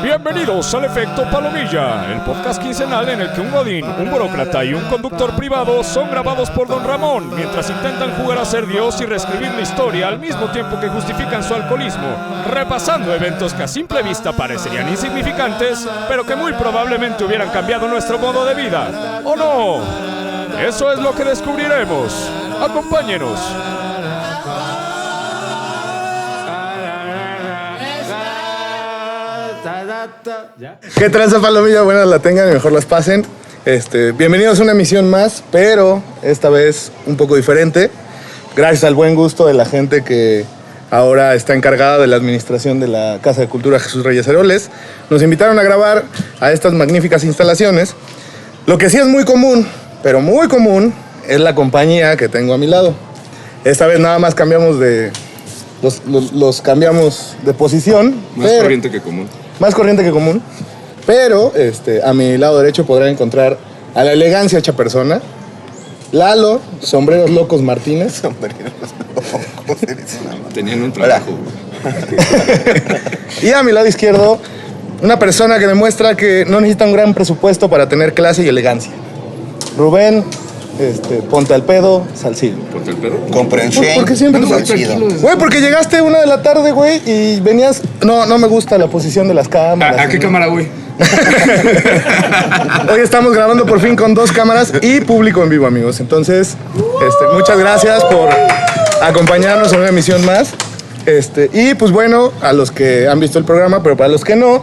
Bienvenidos al Efecto Palomilla, el podcast quincenal en el que un godín, un burócrata y un conductor privado son grabados por Don Ramón mientras intentan jugar a ser Dios y reescribir la historia al mismo tiempo que justifican su alcoholismo, repasando eventos que a simple vista parecerían insignificantes, pero que muy probablemente hubieran cambiado nuestro modo de vida. ¿O no? Eso es lo que descubriremos. Acompáñenos. ¿Qué tranza, Palomilla? Buenas la tengan y mejor las pasen. Bienvenidos a una emisión más, pero esta vez un poco diferente. Gracias al buen gusto de la gente que ahora está encargada de la administración de la Casa de Cultura Jesús Reyes Heroles, nos invitaron a grabar a estas magníficas instalaciones. Lo que sí es muy común, pero muy común, es la compañía que tengo a mi lado. Esta vez nada más cambiamos de... Los cambiamos de posición. Más corriente que común. Más corriente que común. Pero a mi lado derecho podrán encontrar a la elegancia hecha persona. Lalo, Sombreros Locos Martínez. Sombreros Locos. Tenían un trabajo. Y a mi lado izquierdo, una persona que demuestra que no necesita un gran presupuesto para tener clase y elegancia. Rubén, ponte al pedo, Salcido. ¿Ponte el pedo? Comprensión. ¿Por qué siempre? Güey, porque llegaste 1 de la tarde, güey, y venías... No me gusta la posición de las cámaras. ¿A qué cámara voy? Hoy estamos grabando por fin con 2 cámaras y público en vivo, amigos. Entonces, muchas gracias por acompañarnos en una emisión más. Y pues bueno, a los que han visto el programa, pero para los que no,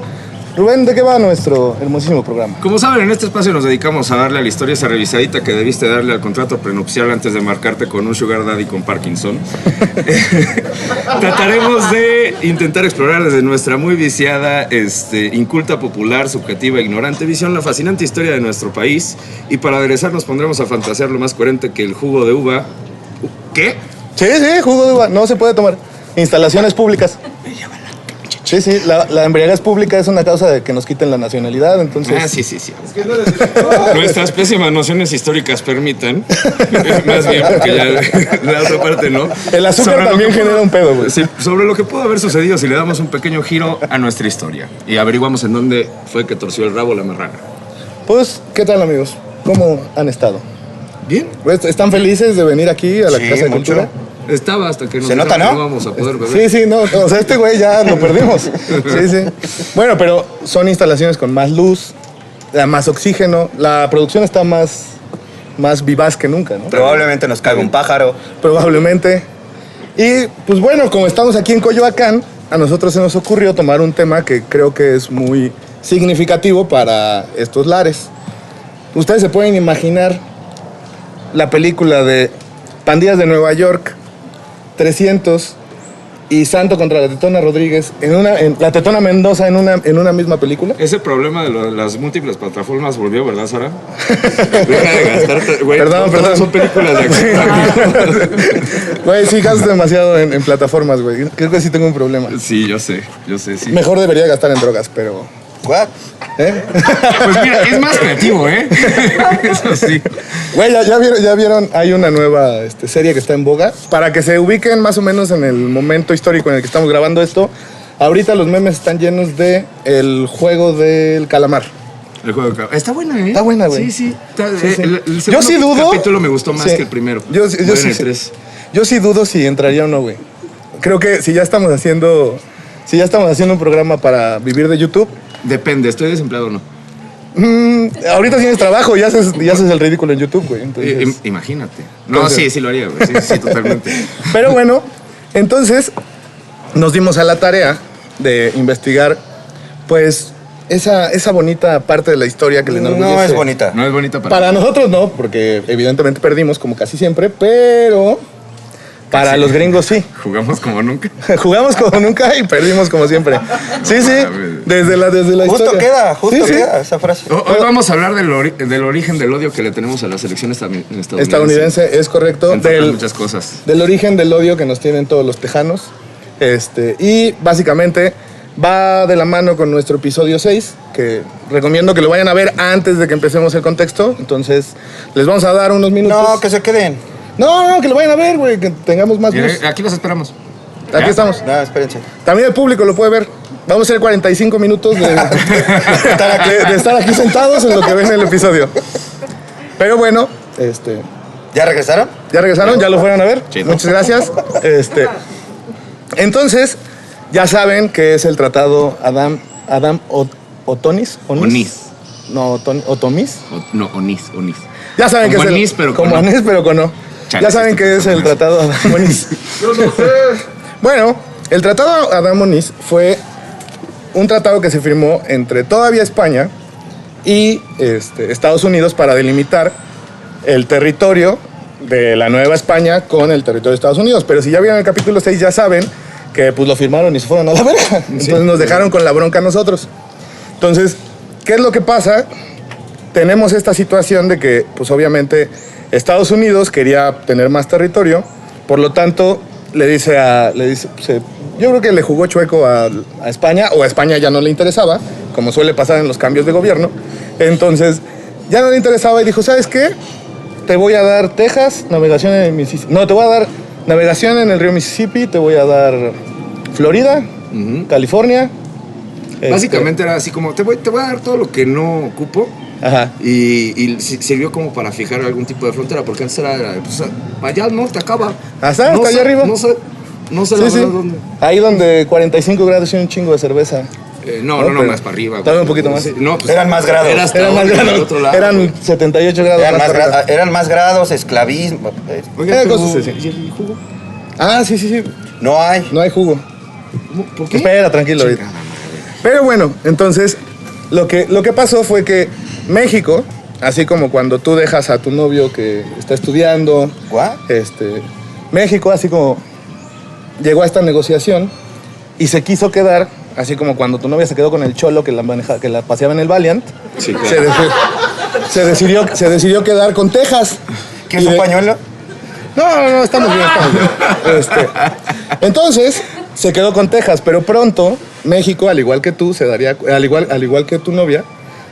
Rubén, ¿de qué va nuestro hermosísimo programa? Como saben, en este espacio nos dedicamos a darle a la historia esa revisadita que debiste darle al contrato prenupcial antes de marcarte con un sugar daddy con Parkinson. Trataremos de intentar explorar desde nuestra muy viciada, inculta, popular, subjetiva e ignorante visión la fascinante historia de nuestro país, y para aderezar nos pondremos a fantasear lo más coherente que el jugo de uva. ¿Qué? Sí, jugo de uva, no se puede tomar. Instalaciones públicas. Sí, la embriaguez pública es una causa de que nos quiten la nacionalidad, entonces... Sí. Nuestras pésimas nociones históricas permiten, más bien, porque ya la otra parte no. El azúcar sobre también genera un pedo, güey. Sí, sobre lo que pudo haber sucedido si le damos un pequeño giro a nuestra historia y averiguamos en dónde fue que torció el rabo la marrana. Pues, ¿qué tal, amigos? ¿Cómo han estado? Bien. ¿Están felices de venir aquí a la Casa de Cultura? Estaba hasta que nos ¿Se nota, no? vamos a poder beber. Sí, no, o sea, güey ya lo perdimos. Sí. Bueno, pero son instalaciones con más luz, más oxígeno, la producción está más vivaz que nunca, ¿no? Probablemente nos caiga un pájaro. Probablemente. Y pues bueno, como estamos aquí en Coyoacán, a nosotros se nos ocurrió tomar un tema que creo que es muy significativo para estos lares. Ustedes se pueden imaginar la película de Pandillas de Nueva York, 300 y Santo contra la Tetona Rodríguez la Tetona Mendoza en una misma película. Ese problema de las múltiples plataformas volvió, ¿verdad, Sara? Perdón. Son películas de acción. Güey, sí gastas demasiado en plataformas, güey. Creo que sí tengo un problema. Sí, yo sé, sí. Mejor debería gastar en drogas, pero... ¿What? Pues mira, es más creativo, ¿eh? Eso sí. Güey, ya vieron, hay una nueva serie que está en boga. Para que se ubiquen más o menos en el momento histórico en el que estamos grabando esto, ahorita los memes están llenos de el juego del calamar. El juego del calamar. Está buena, ¿eh? Está buena, güey. Sí. El Yo sí dudo. El capítulo me gustó más que el primero. Yo sí dudo si entraría o no, güey. Creo que si ya estamos haciendo un programa para vivir de YouTube. Depende, ¿estoy desempleado o no? Ahorita tienes trabajo y haces el ridículo en YouTube, güey. Entonces... Imagínate. No, sí lo haría, güey. Sí, totalmente. Pero bueno, entonces nos dimos a la tarea de investigar, pues, esa bonita parte de la historia que le enorgullece. No es bonita. No es bonita para nosotros no, porque evidentemente perdimos como casi siempre, pero... Para los gringos sí. Jugamos como nunca. Jugamos como nunca y perdimos como siempre. Sí. Desde la justo historia. Justo queda esa frase. Hoy vamos a hablar del origen del odio que le tenemos a la selección estadounidense. Es correcto. Muchas cosas. Del origen del odio que nos tienen todos los tejanos. Y básicamente va de la mano con nuestro episodio 6, que recomiendo que lo vayan a ver antes de que empecemos el contexto. Entonces, les vamos a dar unos minutos. No, que se queden. No, que lo vayan a ver, güey, que tengamos más luz. Aquí los esperamos. Aquí estamos. No, espérense. También el público lo puede ver. Vamos a hacer 45 minutos de estar aquí sentados en lo que ven el episodio. Pero bueno, ¿Ya regresaron? ¿ya regresaron? ¿Ya lo fueron a ver? Sí, ¿no? Muchas gracias. Entonces, ya saben que es el tratado Adam Otonis. Onís. No, Otomis. No, Onís. Ya saben Como que es anís, pero con como no. anís, pero con no. Chale, Ya saben sí, que es el tratado Adam Onís. Yo no sé. Bueno, el tratado Adam Onís fue un tratado que se firmó entre todavía España y Estados Unidos para delimitar el territorio de la Nueva España con el territorio de Estados Unidos. Pero si ya vieron el capítulo 6 ya saben que pues lo firmaron y se fueron a la verga. Entonces nos dejaron con la bronca a nosotros. Entonces, ¿qué es lo que pasa? Tenemos esta situación de que pues obviamente Estados Unidos quería tener más territorio, por lo tanto yo creo que le jugó chueco a España, o a España ya no le interesaba, como suele pasar en los cambios de gobierno. Entonces, ya no le interesaba y dijo, ¿sabes qué? Te voy a dar Texas, navegación en el Mississippi. No, te voy a dar navegación en el río Mississippi, te voy a dar Florida, California. Básicamente era así como, te voy a dar todo lo que no ocupo. Ajá. Y sirvió como para fijar algún tipo de frontera, porque antes era, pues, allá al norte acaba. Hasta No sé, allá arriba. No sé la Sí. verdad dónde. Ahí donde 45 grados y un chingo de cerveza. No, pero más para arriba. todavía un poquito más. Sí, no, pues, Eran más grados. Era hasta Eran más otro, grados. al otro lado. Eran 78 grados Eran más más, para arriba. eran más grados, esclavismo. Oiga, Eran pero, cosas así. ¿y el jugo? Ah, sí. No hay. No hay jugo. ¿Por qué? Espera, tranquilo. ahorita. Chingada madre. Pero bueno, entonces, lo que pasó fue que México, así como cuando tú dejas a tu novio que está estudiando, ¿What? México, así como llegó a esta negociación y se quiso quedar, así como cuando tu novia se quedó con el cholo que la paseaba en el Valiant, Sí, claro. se decidió quedar con Texas. ¿Qué es Y un de- pañuelo? No, estamos bien. Entonces, se quedó con Texas, pero pronto México, al igual que tú, al igual que tu novia,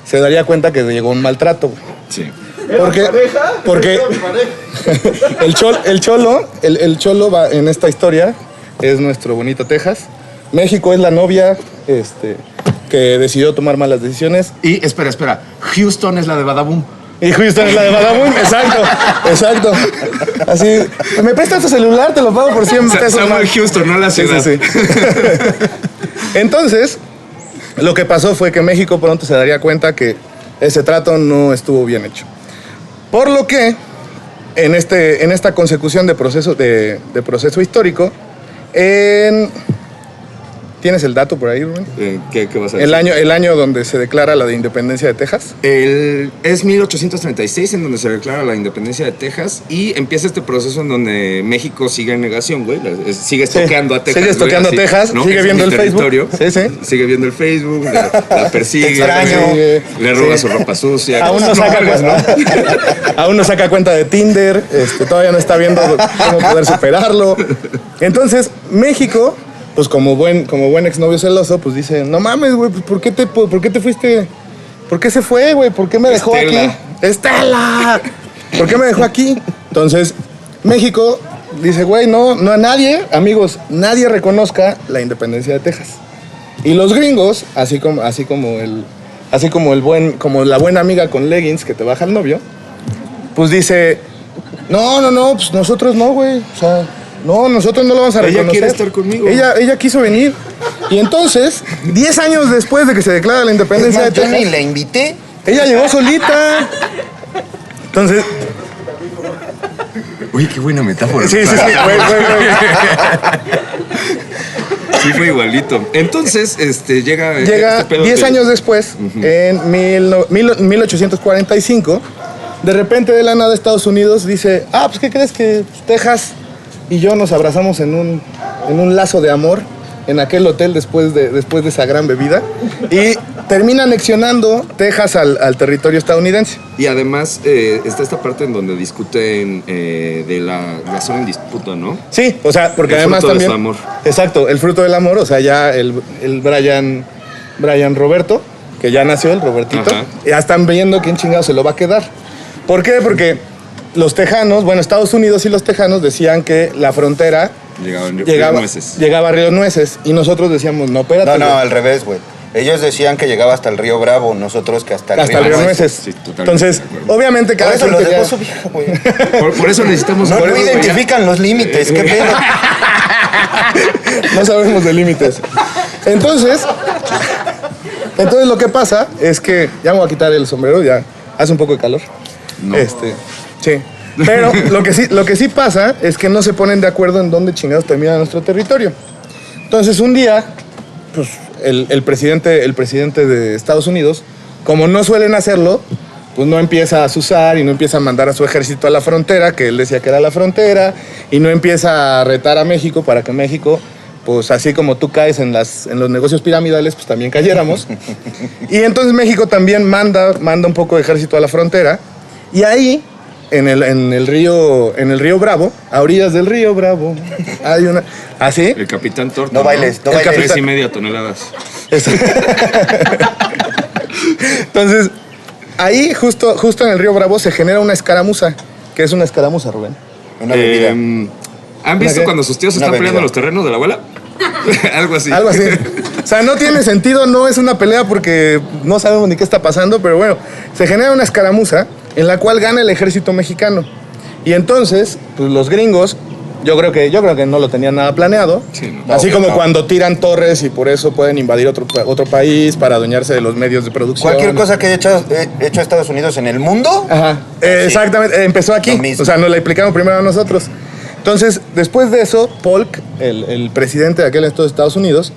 se daría cuenta que llegó un maltrato, güey. Sí. Porque el cholo va en esta historia, es nuestro bonito Texas. México es la novia que decidió tomar malas decisiones. Y espera. Houston es la de Badaboom. Y Houston es la de Badaboom, exacto. Así, ¿me prestas tu celular? Te lo pago por 100 pesos. Samuel más. Houston, no la ciudad. Sí. Entonces, lo que pasó fue que México pronto se daría cuenta que ese trato no estuvo bien hecho. Por lo que, en esta consecución de proceso histórico, ¿tienes el dato por ahí, Rubén? ¿Qué vas a decir? El año donde se declara la de independencia de Texas. Es 1836 en donde se declara la independencia de Texas y empieza este proceso en donde México sigue en negación, güey. Sigue estoqueando a Texas. Sigue estoqueando güey, a Texas, sigue Ese es viendo mi el Facebook. territorio. Sí. Sigue viendo el Facebook, la persigue, Te extraño. le roba su ropa sucia. Aún no saca cuenta de Tinder, todavía no está viendo cómo poder superarlo. Entonces, México, pues como buen exnovio celoso, pues dice, no mames, güey, pues ¿por qué te fuiste? ¿Por qué se fue, güey? ¿Por qué me dejó Estela. aquí? ¡Estela! ¿Por qué me dejó aquí? Entonces, México dice, güey, no a nadie, amigos, nadie reconozca la independencia de Texas. Y los gringos, así como la buena amiga con leggings que te baja el novio, pues dice, no, pues nosotros no, güey. O sea, no, nosotros no lo vamos a reconocer. Ella quiere estar conmigo. Ella quiso venir. Y entonces, 10 años después de que se declara la Es independencia más, de yo ni Texas, la invité. ella llegó solita. Entonces, Uy, qué buena metáfora. sí, güey. Sí, fue igualito. Entonces, llega Llega este pedo 10 de- años después, en 1845, de repente de la nada Estados Unidos dice, pues ¿qué crees que Texas y yo nos abrazamos en un lazo de amor en aquel hotel después de esa gran bebida y termina anexionando Texas al territorio estadounidense. Y además está esta parte en donde discuten de la zona en disputa, ¿no? Sí, o sea, porque El además fruto de también... su amor. Exacto, el fruto del amor, o sea, ya el Brian Roberto, que ya nació, el Robertito, Ajá. ya están viendo quién chingado se lo va a quedar. ¿Por qué? Porque los tejanos, bueno, Estados Unidos y los tejanos decían que la frontera llegaba a Río Nueces y nosotros decíamos, no, espérate. No, güey. al revés, güey. Ellos decían que llegaba hasta el río Bravo, nosotros que hasta el Río Nueces. Sí, totalmente Entonces, de acuerdo. obviamente cada Por eso lo quien dejó quería- su vieja, güey. Por eso necesitamos... No por eso, identifican los límites, qué pedo. No sabemos de límites. Entonces lo que pasa es que ya me voy a quitar el sombrero, ya hace un poco de calor. No. Sí. Pero lo que sí pasa es que no se ponen de acuerdo en dónde chingados termina nuestro territorio. Entonces un día, pues el presidente de Estados Unidos, como no suelen hacerlo, pues no empieza a susar y no empieza a mandar a su ejército a la frontera, que él decía que era la frontera, y no empieza a retar a México para que México, pues así como tú caes en los negocios piramidales, pues también cayéramos. Y entonces México también manda un poco de ejército a la frontera, y ahí, en el río Bravo, a orillas del río Bravo, hay una... ¿Así? El Capitán Torta. No bailes, no El bailes. capitán- 3,5 toneladas. Entonces, ahí, justo en el río Bravo, se genera una escaramuza. ¿Qué es una escaramuza, Rubén? Una bebida. ¿Han visto qué? cuando sus tíos Una están peleando bebida. en los terrenos de la abuela? Algo así. Algo así. O sea, no tiene sentido, no es una pelea porque no sabemos ni qué está pasando, pero bueno, se genera una escaramuza en la cual gana el ejército mexicano. Y entonces, pues los gringos, yo creo que no lo tenían nada planeado. Sí, no. Así No, como no. cuando tiran torres y por eso pueden invadir otro país para adueñarse de los medios de producción. Cualquier cosa que haya hecho Estados Unidos en el mundo, Ajá, exactamente, empezó aquí, Lo mismo. o sea, nos la explicamos primero a nosotros. Entonces, después de eso, Polk, el presidente de aquel entonces de Estados Unidos,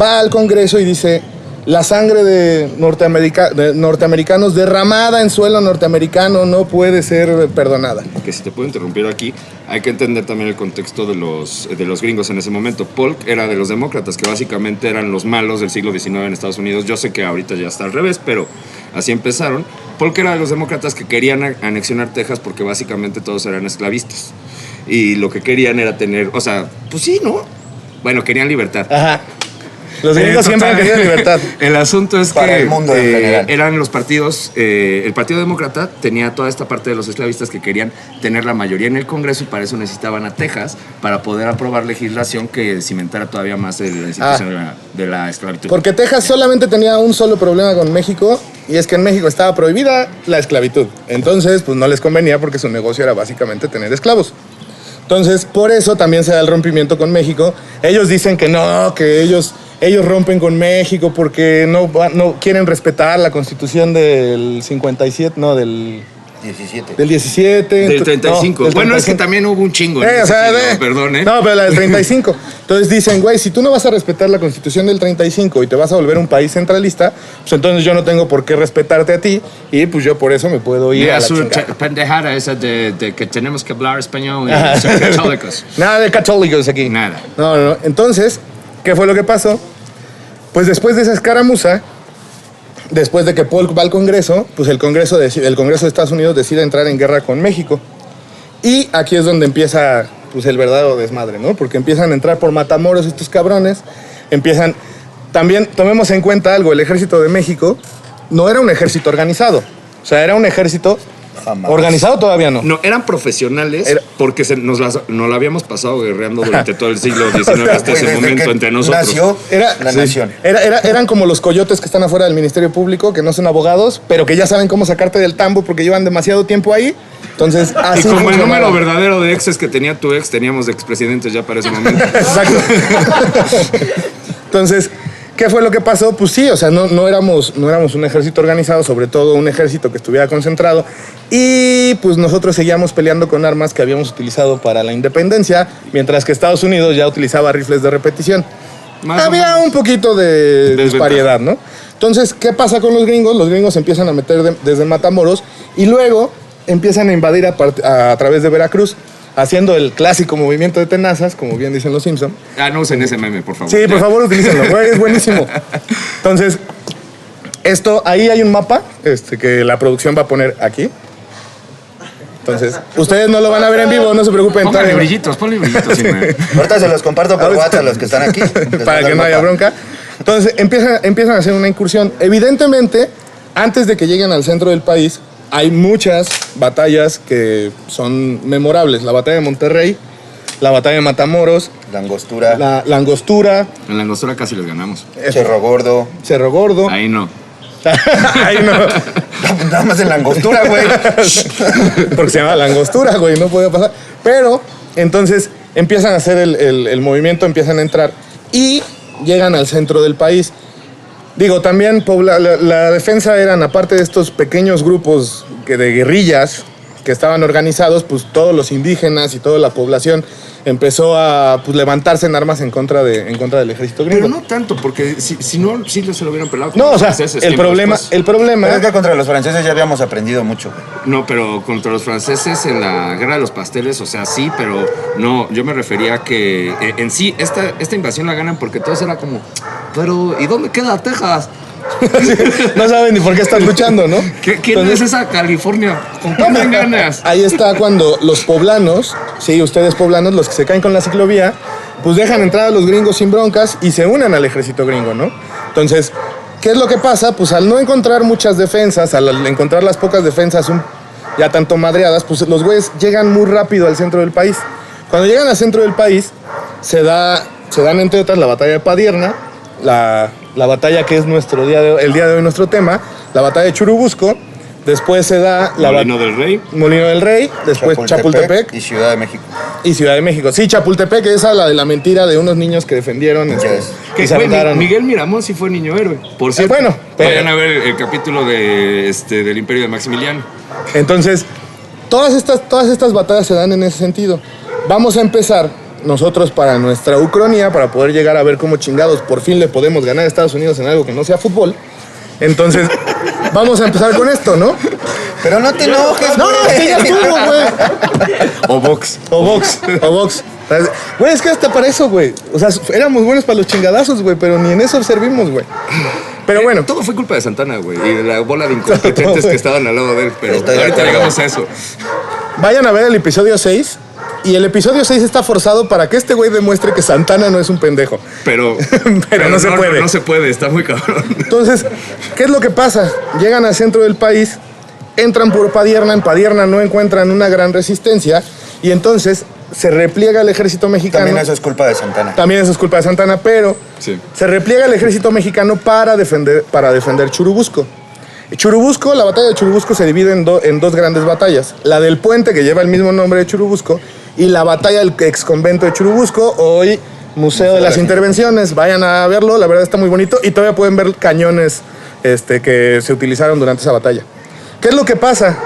va al Congreso y dice, la sangre de norteamericanos derramada en suelo norteamericano no puede ser perdonada. Que si te puedo interrumpir aquí, hay que entender también el contexto de los gringos en ese momento. Polk era de los demócratas, que básicamente eran los malos del siglo XIX en Estados Unidos. Yo sé que ahorita ya está al revés, pero así empezaron. Polk era de los demócratas que querían anexionar Texas porque básicamente todos eran esclavistas. Y lo que querían era tener, o sea, pues sí, ¿no? Bueno, querían libertad. Ajá. Los gringos siempre han Total. querido libertad. El asunto es Para que el mundo en general. eran los partidos, el Partido Demócrata tenía toda esta parte de los esclavistas que querían tener la mayoría en el Congreso y para eso necesitaban a Texas para poder aprobar legislación que cimentara todavía más la institución de la esclavitud. Porque Texas solamente tenía un solo problema con México y es que en México estaba prohibida la esclavitud. Entonces, pues no les convenía porque su negocio era básicamente tener esclavos. Entonces, por eso también se da el rompimiento con México. Ellos dicen que no, que ellos rompen con México porque no quieren respetar la Constitución del 57, no, del 17. 17. Del 35. No, del Bueno, es que 35. también hubo un chingo. en O ese sea, siglo, perdón, ¿eh? No, pero la del 35. Entonces dicen, güey, si tú no vas a respetar la Constitución del 35 y te vas a volver un país centralista, pues entonces yo no tengo por qué respetarte a ti y pues yo por eso me puedo ir Mira a la su chingada. pendejada esa de que tenemos que hablar español y ser católicos. Nada de católicos aquí. Nada. No. Entonces, ¿qué fue lo que pasó? Pues después de esa escaramuza, después de que Polk va al Congreso, pues el Congreso de Estados Unidos decide entrar en guerra con México. Y aquí es donde empieza pues el verdadero desmadre, ¿no? Porque empiezan a entrar por Matamoros estos cabrones, También tomemos en cuenta algo, el ejército de México no era un ejército organizado, o sea, era un ejército Jamás. organizado todavía no. No, eran profesionales Era- porque nos la habíamos pasado guerreando durante todo el siglo XIX hasta Güey, ese desde momento que entre nosotros. nació la Sí. nación. Eran como los coyotes que están afuera del Ministerio Público, que no son abogados, pero que ya saben cómo sacarte del tambo porque llevan demasiado tiempo ahí. Entonces, Y así como el funcionaba. número verdadero de exes que tenía tu ex, teníamos de expresidentes ya para ese momento. Exacto. Entonces, ¿qué fue lo que pasó? Pues sí, o sea, no éramos un ejército organizado, sobre todo un ejército que estuviera concentrado. Y pues nosotros seguíamos peleando con armas que habíamos utilizado para la independencia, mientras que Estados Unidos ya utilizaba rifles de repetición. Más o Había menos. un poquito de Desventaja. disparidad, ¿no? Entonces, ¿qué pasa con los gringos? Los gringos empiezan a meter desde Matamoros y luego empiezan a invadir a través de Veracruz. haciendo el clásico movimiento de tenazas, como bien dicen los Simpson. No usen ese meme, por favor. Sí, por favor, utilícenlo, güey, es buenísimo. Entonces, ahí hay un mapa que la producción va a poner aquí. Entonces, ustedes no lo van a ver en vivo, no se preocupen. Ponle brillitos. Ahorita se los comparto por WhatsApp a los que están aquí. Para que no haya bronca. Entonces, empiezan a hacer una incursión. Evidentemente, antes de que lleguen al centro del país, hay muchas batallas que son memorables. La batalla de Monterrey, la batalla de Matamoros, La Angostura, la Angostura, En la Angostura casi les ganamos. Cerro Gordo. Cerro Gordo. Ahí no. Ahí no. Nada más en La Angostura, güey. Porque se llama La Angostura, güey, no podía pasar. Pero, entonces, empiezan a hacer el movimiento, empiezan a entrar y llegan al centro del país. Digo, también la defensa eran, aparte de estos pequeños grupos de guerrillas que estaban organizados, pues todos los indígenas y toda la población empezó a levantarse en armas en contra del ejército gringo. Pero no tanto, porque si no, sí se lo hubieran pelado. No, o sea, el problema... Pero es que contra los franceses ya habíamos aprendido mucho, güey. No, pero contra los franceses en la guerra de los pasteles, o sea, sí, pero no, yo me refería a que en sí esta invasión la ganan porque todos era como, pero ¿y dónde queda Texas? No saben ni por qué están luchando, ¿no? ¿Quién es esa California? ¿Con quién dan ganas? Ahí está cuando los poblanos, sí, ustedes poblanos, los que se caen con la ciclovía, pues dejan entrar a los gringos sin broncas y se unen al ejército gringo, ¿no? Entonces, ¿qué es lo que pasa? Pues al no encontrar muchas defensas, al encontrar las pocas defensas ya tanto madreadas, pues los güeyes llegan muy rápido al centro del país. Cuando llegan al centro del país, se dan entre otras la batalla de Padierna, la batalla que es el día de hoy nuestro tema, la batalla de Churubusco. Después se da Molino del Rey. Molino del Rey, después Chapultepec y Ciudad de México. Y Ciudad de México. Sí, Chapultepec, esa la de la mentira de unos niños que defendieron. Que fue Miguel Miramón sí fue niño héroe. Por cierto, vayan a ver el capítulo del Imperio de Maximiliano. Entonces, todas estas batallas se dan en ese sentido. Vamos a empezar nosotros para nuestra ucronía, para poder llegar a ver cómo chingados por fin le podemos ganar a Estados Unidos en algo que no sea fútbol. Entonces, vamos a empezar con esto, ¿no? Pero no te enojes, No, es que ya estuvo, güey. O box. Güey, es que hasta para eso, güey. O sea, éramos buenos para los chingadazos, güey, pero ni en eso servimos, güey. Pero bueno. Todo fue culpa de Santana, güey, y de la bola de incompetentes que estaban al lado de él, pero ahorita llegamos a eso. Vayan a ver el episodio 6. Y el episodio 6 está forzado para que este güey demuestre que Santana no es un pendejo. Pero no se puede. No se puede, está muy cabrón. Entonces, ¿qué es lo que pasa? Llegan al centro del país, entran por Padierna, en Padierna no encuentran una gran resistencia y entonces se repliega el ejército mexicano. También eso es culpa de Santana. También eso es culpa de Santana, pero sí, se repliega el ejército mexicano para defender Churubusco. Churubusco, la batalla de Churubusco se divide en dos grandes batallas. La del puente, que lleva el mismo nombre de Churubusco, y la batalla del ex convento de Churubusco, hoy Museo de las Intervenciones. Vayan a verlo, la verdad está muy bonito, y todavía pueden ver cañones que se utilizaron durante esa batalla. ¿Qué es lo que pasa?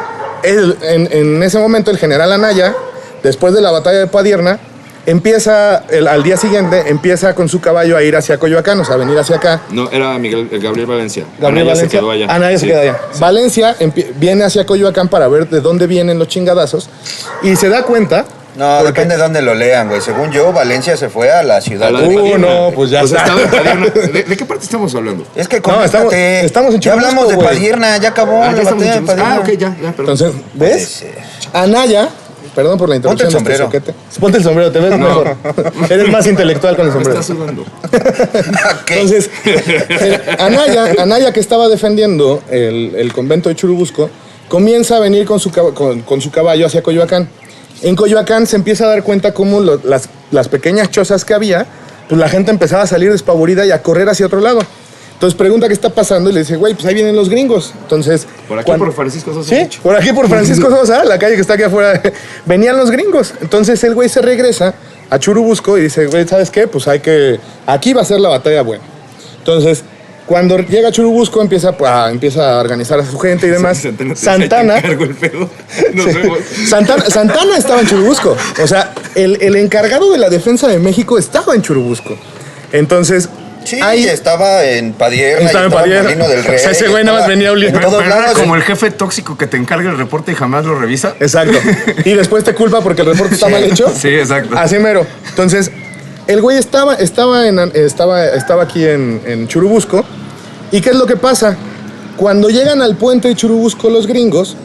En ese momento el general Anaya, después de la batalla de Padierna, al día siguiente empieza con su caballo a ir hacia Coyoacán, o sea, a venir hacia acá. No, era Gabriel Valencia. Gabriel Valencia se quedó allá. Anaya se queda allá. Sí. Valencia viene hacia Coyoacán para ver de dónde vienen los chingadazos y se da cuenta. No, depende de dónde lo lean, güey. Según yo, Valencia se fue a la ciudad. No, pues ya está. ¿De qué parte estamos hablando? Es que estamos en Churubusco, ya hablamos de Padierna, ya acabó la batalla de Padierna. Ok, ya, perdón. Entonces, ¿ves? Anaya, perdón por la interrupción. Ponte el sombrero. Ponte el sombrero, te ves mejor. Eres más intelectual con el sombrero. Me está sudando. Entonces, Anaya, que estaba defendiendo el convento de Churubusco, comienza a venir con su caballo hacia Coyoacán. En Coyoacán se empieza a dar cuenta cómo las pequeñas chozas que había, pues la gente empezaba a salir despavorida y a correr hacia otro lado. Entonces pregunta qué está pasando y le dice, güey, pues ahí vienen los gringos. Entonces, por aquí por Francisco Sosa. Sí, por aquí por Francisco Sosa, la calle que está aquí afuera, venían los gringos. Entonces el güey se regresa a Churubusco y dice, güey, ¿sabes qué? Pues aquí va a ser la batalla buena. Entonces, cuando llega a Churubusco empieza a organizar a su gente y demás. Santana estaba en Churubusco. O sea, el encargado de la defensa de México estaba en Churubusco. Entonces, Sí, ahí estaba en Padierna, estaba en Padierna. Molino del Rey. O sea, ese güey nada más venía oliendo. En todos Pero era lados. como el jefe tóxico que te encarga el reporte y jamás lo revisa. Exacto. Y después te culpa porque el reporte está mal hecho. Sí, exacto. Así mero. Entonces, el güey estaba aquí en Churubusco. ¿Y qué es lo que pasa? Cuando llegan al puente de Churubusco los gringos,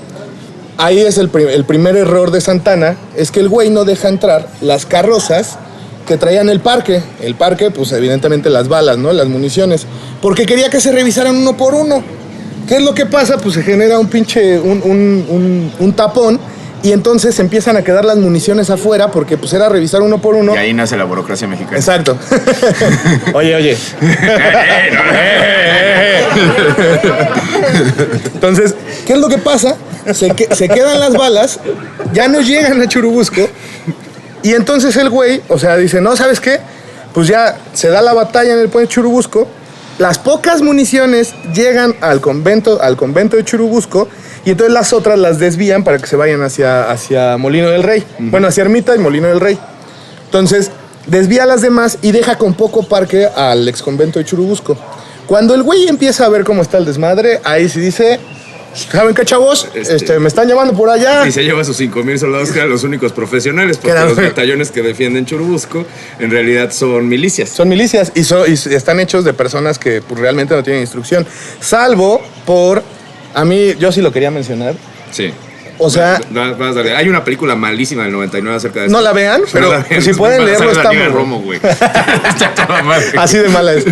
ahí es el primer error de Santana, es que el güey no deja entrar las carrozas que traían el parque. El parque, pues evidentemente las balas, ¿no? Las municiones. Porque quería que se revisaran uno por uno. ¿Qué es lo que pasa? Pues se genera un pinche, un tapón. Y entonces empiezan a quedar las municiones afuera porque pues era revisar uno por uno. Y ahí nace la burocracia mexicana. Exacto. Oye. Entonces, ¿qué es lo que pasa? Se quedan las balas, ya no llegan a Churubusco. Y entonces el güey, o sea, dice, no, ¿sabes qué? Pues ya se da la batalla en el puente de Churubusco. Las pocas municiones llegan al convento de Churubusco. Y entonces las otras las desvían para que se vayan hacia Molino del Rey. Bueno, hacia Ermita y Molino del Rey. Entonces, desvía las demás y deja con poco parque al exconvento de Churubusco. Cuando el güey empieza a ver cómo está el desmadre, ahí sí dice, ¿saben qué, chavos? Me están llamando por allá. Y se lleva sus 5,000 soldados que eran los únicos profesionales, porque los batallones que defienden Churubusco en realidad son milicias. Son milicias y están hechos de personas que pues, realmente no tienen instrucción. Salvo por... A mí, yo sí lo quería mencionar. Sí. O sea... Hay una película malísima del 99 acerca de esto. No la vean, pero la vean. si pueden leerlo está muy muy Romo, güey. Está toda mal. Así de mala es.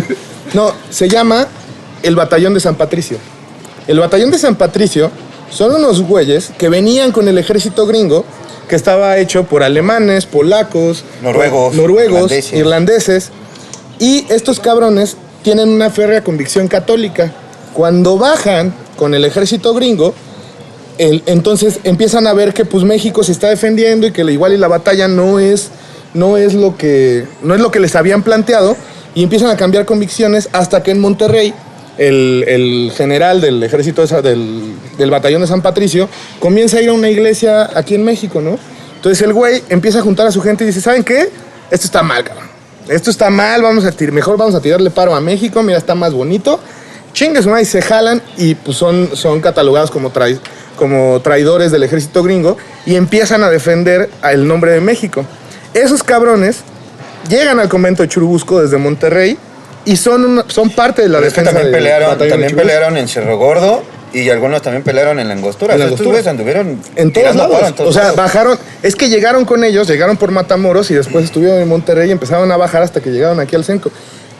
No, se llama el Batallón de San Patricio. El Batallón de San Patricio son unos güeyes que venían con el ejército gringo que estaba hecho por alemanes, polacos, noruegos, irlandeses. Y estos cabrones tienen una férrea convicción católica. Cuando bajan con el ejército gringo, entonces empiezan a ver que pues México se está defendiendo y que igual y la batalla no es lo que les habían planteado, y empiezan a cambiar convicciones hasta que en Monterrey el general del ejército del batallón de San Patricio comienza a ir a una iglesia aquí en México, ¿no? Entonces el güey empieza a juntar a su gente y dice, ¿saben qué? Esto está mal, cabrón. Esto está mal, mejor vamos a tirarle paro a México, mira, está más bonito. Chingues, y se jalan y pues son catalogados como traidores del ejército gringo y empiezan a defender el nombre de México. Esos cabrones llegan al convento de Churubusco desde Monterrey y son parte de la defensa también del batallón de Churubusco. pelearon en Cerro Gordo y algunos también pelearon en la Angostura. Estos güeyes anduvieron en todos lados. O sea, bajaron. Es que llegaron con ellos, llegaron por Matamoros y después estuvieron en Monterrey y empezaron a bajar hasta que llegaron aquí al centro.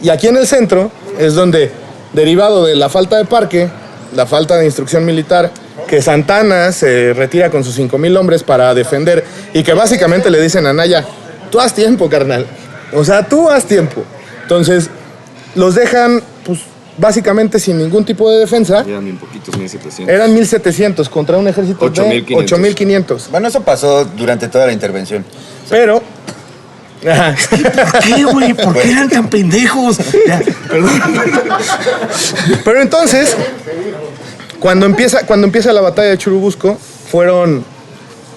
Y aquí en el centro es donde, derivado de la falta de parque, la falta de instrucción militar, que Santana se retira con sus 5,000 hombres para defender y que básicamente le dicen a Anaya, tú haz tiempo, carnal. O sea, tú haz tiempo. Entonces, los dejan, pues, básicamente sin ningún tipo de defensa. Eran bien poquitos, 1,700. Eran 1,700 contra un ejército de 8,500. Bueno, eso pasó durante toda la intervención. Pero... ¿Por qué, güey? ¿Por qué eran tan pendejos? Ya, perdón. Pero entonces, cuando empieza la batalla de Churubusco, fueron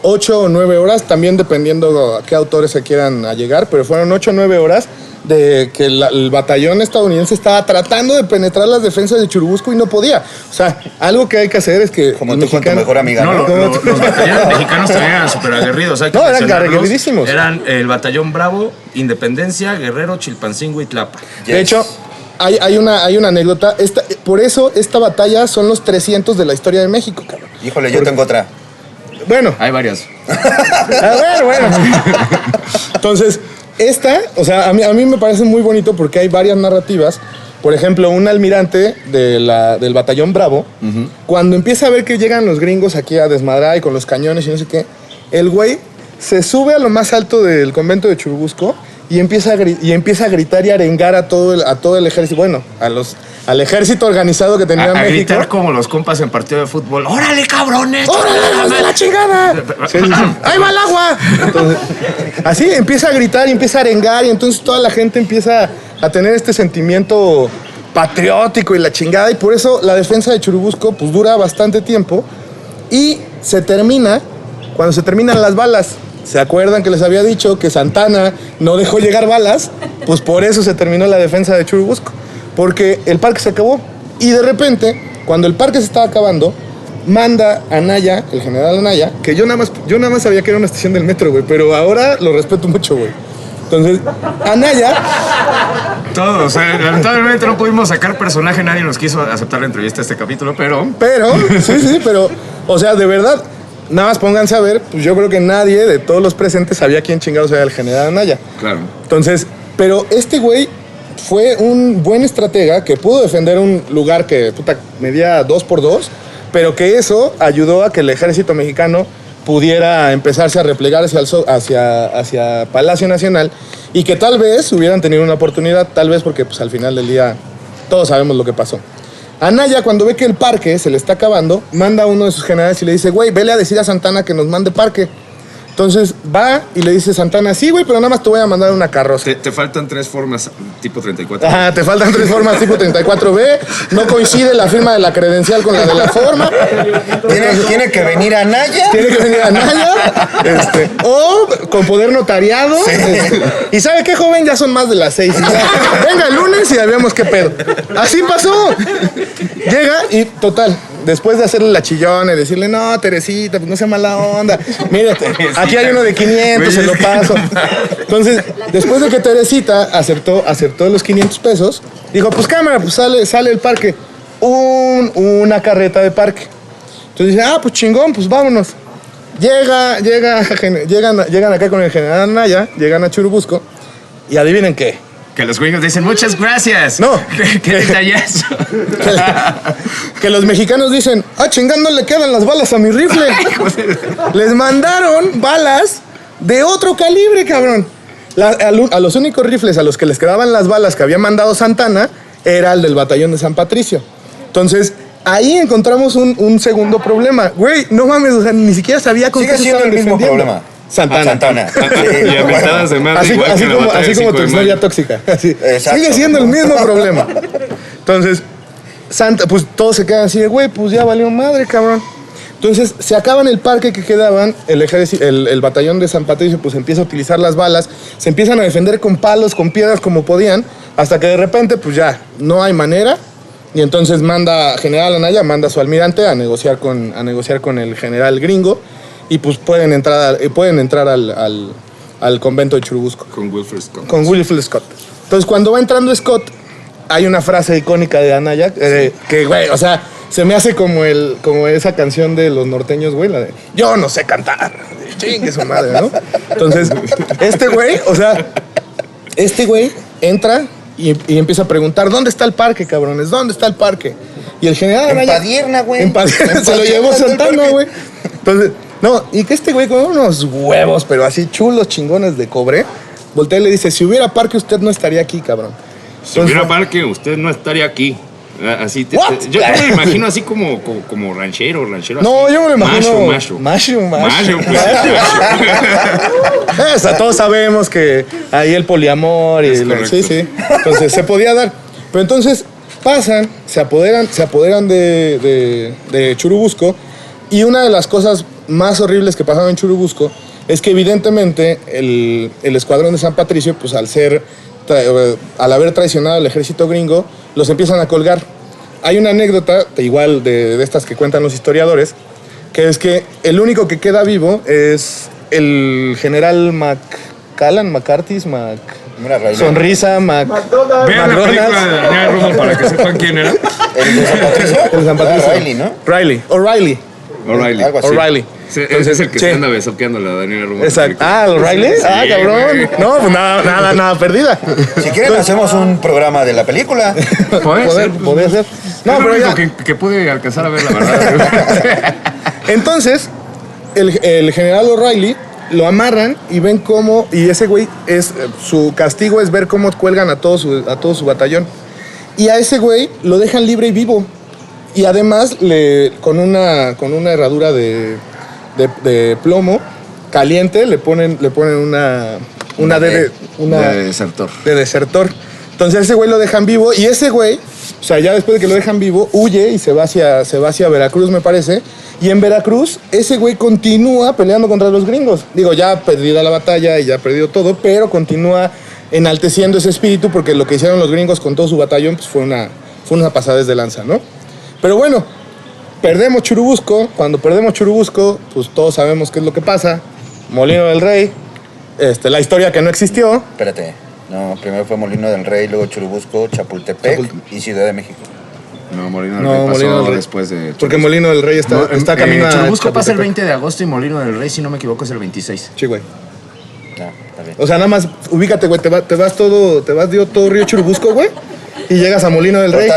8 o 9 horas, también dependiendo a qué autores se quieran allegar, pero fueron 8 o 9 horas de que el batallón estadounidense estaba tratando de penetrar las defensas de Churubusco y no podía. O sea, algo que hay que hacer es que... Como tú con tu mejor amiga, ¿no? Los batallones mexicanos también eran súper aguerridos. No, eran aguerridísimos. Eran el Batallón Bravo, Independencia, Guerrero, Chilpancingo y Tlapa. Yes. De hecho, hay una anécdota. Por eso esta batalla son los 300 de la historia de México, cabrón. Híjole, yo tengo otra. Bueno. Hay varias. A ver, bueno. Entonces... o sea, a mí me parece muy bonito porque hay varias narrativas. Por ejemplo, un almirante del batallón Bravo, cuando empieza a ver que llegan los gringos aquí a desmadrar y con los cañones y no sé qué, el güey se sube a lo más alto del convento de Churubusco y empieza a gritar y arengar a todo el ejército, bueno, al ejército organizado que tenía México. A gritar como los compas en partido de fútbol. ¡Órale, cabrones! ¡Órale, de la chingada! Sí. ¡Ahí va el agua! Entonces, así empieza a gritar y empieza a arengar y entonces toda la gente empieza a tener este sentimiento patriótico y la chingada, y por eso la defensa de Churubusco pues dura bastante tiempo y cuando se terminan las balas. ¿Se acuerdan que les había dicho que Santana no dejó llegar balas? Pues por eso se terminó la defensa de Churubusco. porque el parque se acabó. Y de repente, cuando el parque se estaba acabando, manda a Anaya, el general Anaya, que yo nada más sabía que era una estación del metro, güey, pero ahora lo respeto mucho, güey. Entonces, Anaya... Todos, o sea, lamentablemente no pudimos sacar personaje, nadie nos quiso aceptar la entrevista a este capítulo, pero... sí, pero, o sea, de verdad, nada más pónganse a ver, pues yo creo que nadie de todos los presentes sabía quién chingados era el general Anaya. Claro. Entonces, pero este güey fue un buen estratega que pudo defender un lugar que, medía 2x2, pero que eso ayudó a que el ejército mexicano pudiera empezarse a replegar hacia Palacio Nacional y que tal vez hubieran tenido una oportunidad, tal vez porque pues, al final del día todos sabemos lo que pasó. Anaya, cuando ve que el parque se le está acabando, manda a uno de sus generales y le dice, güey, vele a decir a Santana que nos mande parque. Entonces va y le dice Santana, sí, güey, pero nada más te voy a mandar una carroza. Te faltan 3 formas tipo 34. Ajá, te faltan 3 formas tipo 34B. No coincide la firma de la credencial con la de la forma. Tiene que venir a Anaya. Tiene que venir a Anaya. O con poder notariado. Sí. Y ¿sabe qué, joven? Ya son más de las 6. Venga el lunes y ya vemos qué pedo. Así pasó. Llega y total, después de hacerle la chillona y decirle, no, Teresita, pues no sea mala onda. Mírate, aquí hay uno de 500, se lo paso. Entonces, después de que Teresita aceptó los 500 pesos, dijo, pues cámara, pues sale el parque. Una carreta de parque. Entonces dice, pues chingón, pues vámonos. Llegan acá con el general Anaya, llegan a Churubusco, y adivinen qué. Que los gringos dicen, muchas gracias. No. ¿Qué detallazo? Que los mexicanos dicen, chingón, no le quedan las balas a mi rifle. Les mandaron balas de otro calibre, cabrón. A los únicos rifles a los que les quedaban las balas que había mandado Santana era el del batallón de San Patricio. Entonces, ahí encontramos un segundo problema. Güey, no mames, o sea, ni siquiera sabía con qué se estaban defendiendo. Sigue siendo el mismo problema. Santana. Y a mentadas de madre, igual que la batalla así del como 5 tu de historia mayo. tóxica. Exacto. Sigue siendo el mismo problema. Entonces, pues todos se quedan así de, güey, pues ya valió madre, cabrón. Entonces, se acaban el parque que quedaban, el batallón de San Patricio pues empieza a utilizar las balas, se empiezan a defender con palos, con piedras como podían, hasta que de repente, pues ya, no hay manera. Y entonces General Anaya manda a su almirante a negociar con el general gringo. Y pues pueden entrar al convento de Churubusco. Con Wilfred Scott. Con Wilfred Scott. Entonces, cuando va entrando Scott, hay una frase icónica de Anaya, que, güey, o sea, se me hace como esa canción de los norteños, güey, la de yo no sé cantar. Chingue su madre, ¿no? Entonces, este güey entra y empieza a preguntar, ¿dónde está el parque, cabrones? ¿Dónde está el parque? Y el general Anaya... En Padierna, güey. En Padierna, se lo llevó Santana, güey. Entonces... No, y que este güey con unos huevos, pero así chulos, chingones de cobre, voltea y le dice, si hubiera parque usted no estaría aquí, cabrón. Si hubiera parque, usted no estaría aquí. Así yo me lo imagino así como ranchero. No, así. yo me lo imagino... Macho. O sea, todos sabemos que ahí el poliamor y... Sí. Entonces, se podía dar. Pero entonces, pasan, se apoderan de Churubusco, y una de las cosas más horribles que pasaron en Churubusco es que evidentemente el escuadrón de San Patricio, pues al haber traicionado al ejército gringo, los empiezan a colgar. Hay una anécdota, igual de estas que cuentan los historiadores, que es que el único que queda vivo es el general McCarthy, Sonrisa, Vean la película de Daniel Romo para que sepan quién era. ¿El de San Patricio? El San Patricio. Riley, ¿no? O'Reilly. Algo así. O'Reilly. Entonces, es el que se anda besoqueándole a Daniel Romo. Exacto. ¿O'Reilly? Sí, Cabrón. güey. No, pues nada perdida. Si quieren, hacemos un programa de la película. Podría ser. No, es lo pero único que pude alcanzar a ver, la verdad. Entonces, el general O'Reilly lo amarran y ven cómo, y ese güey su castigo es ver cómo cuelgan a todo su batallón. Y a ese güey lo dejan libre y vivo. Y además con una herradura de plomo caliente le ponen una de desertor. De desertor. Entonces ese güey lo dejan vivo y ese güey, o sea, ya después de que lo dejan vivo, huye y se va hacia Veracruz, me parece. Y en Veracruz, ese güey continúa peleando contra los gringos. Digo, ya perdida la batalla y ya perdido todo, pero continúa enalteciendo ese espíritu, porque lo que hicieron los gringos con todo su batallón pues fue una pasada de lanza, ¿no? Pero bueno, perdemos Churubusco. Cuando perdemos Churubusco, pues todos sabemos qué es lo que pasa. Molino del Rey, la historia que no existió. Espérate. No, primero fue Molino del Rey, luego Churubusco, Chapultepec y Ciudad de México. No, Molino del Rey pasó después de... Porque Molino del Rey está camino a Churubusco pasa el 20 de agosto y Molino del Rey, si no me equivoco, es el 26. Sí, güey. No, está bien. O sea, nada más, ubícate, güey, te vas todo Río Churubusco, güey, y llegas a Molino del Rey.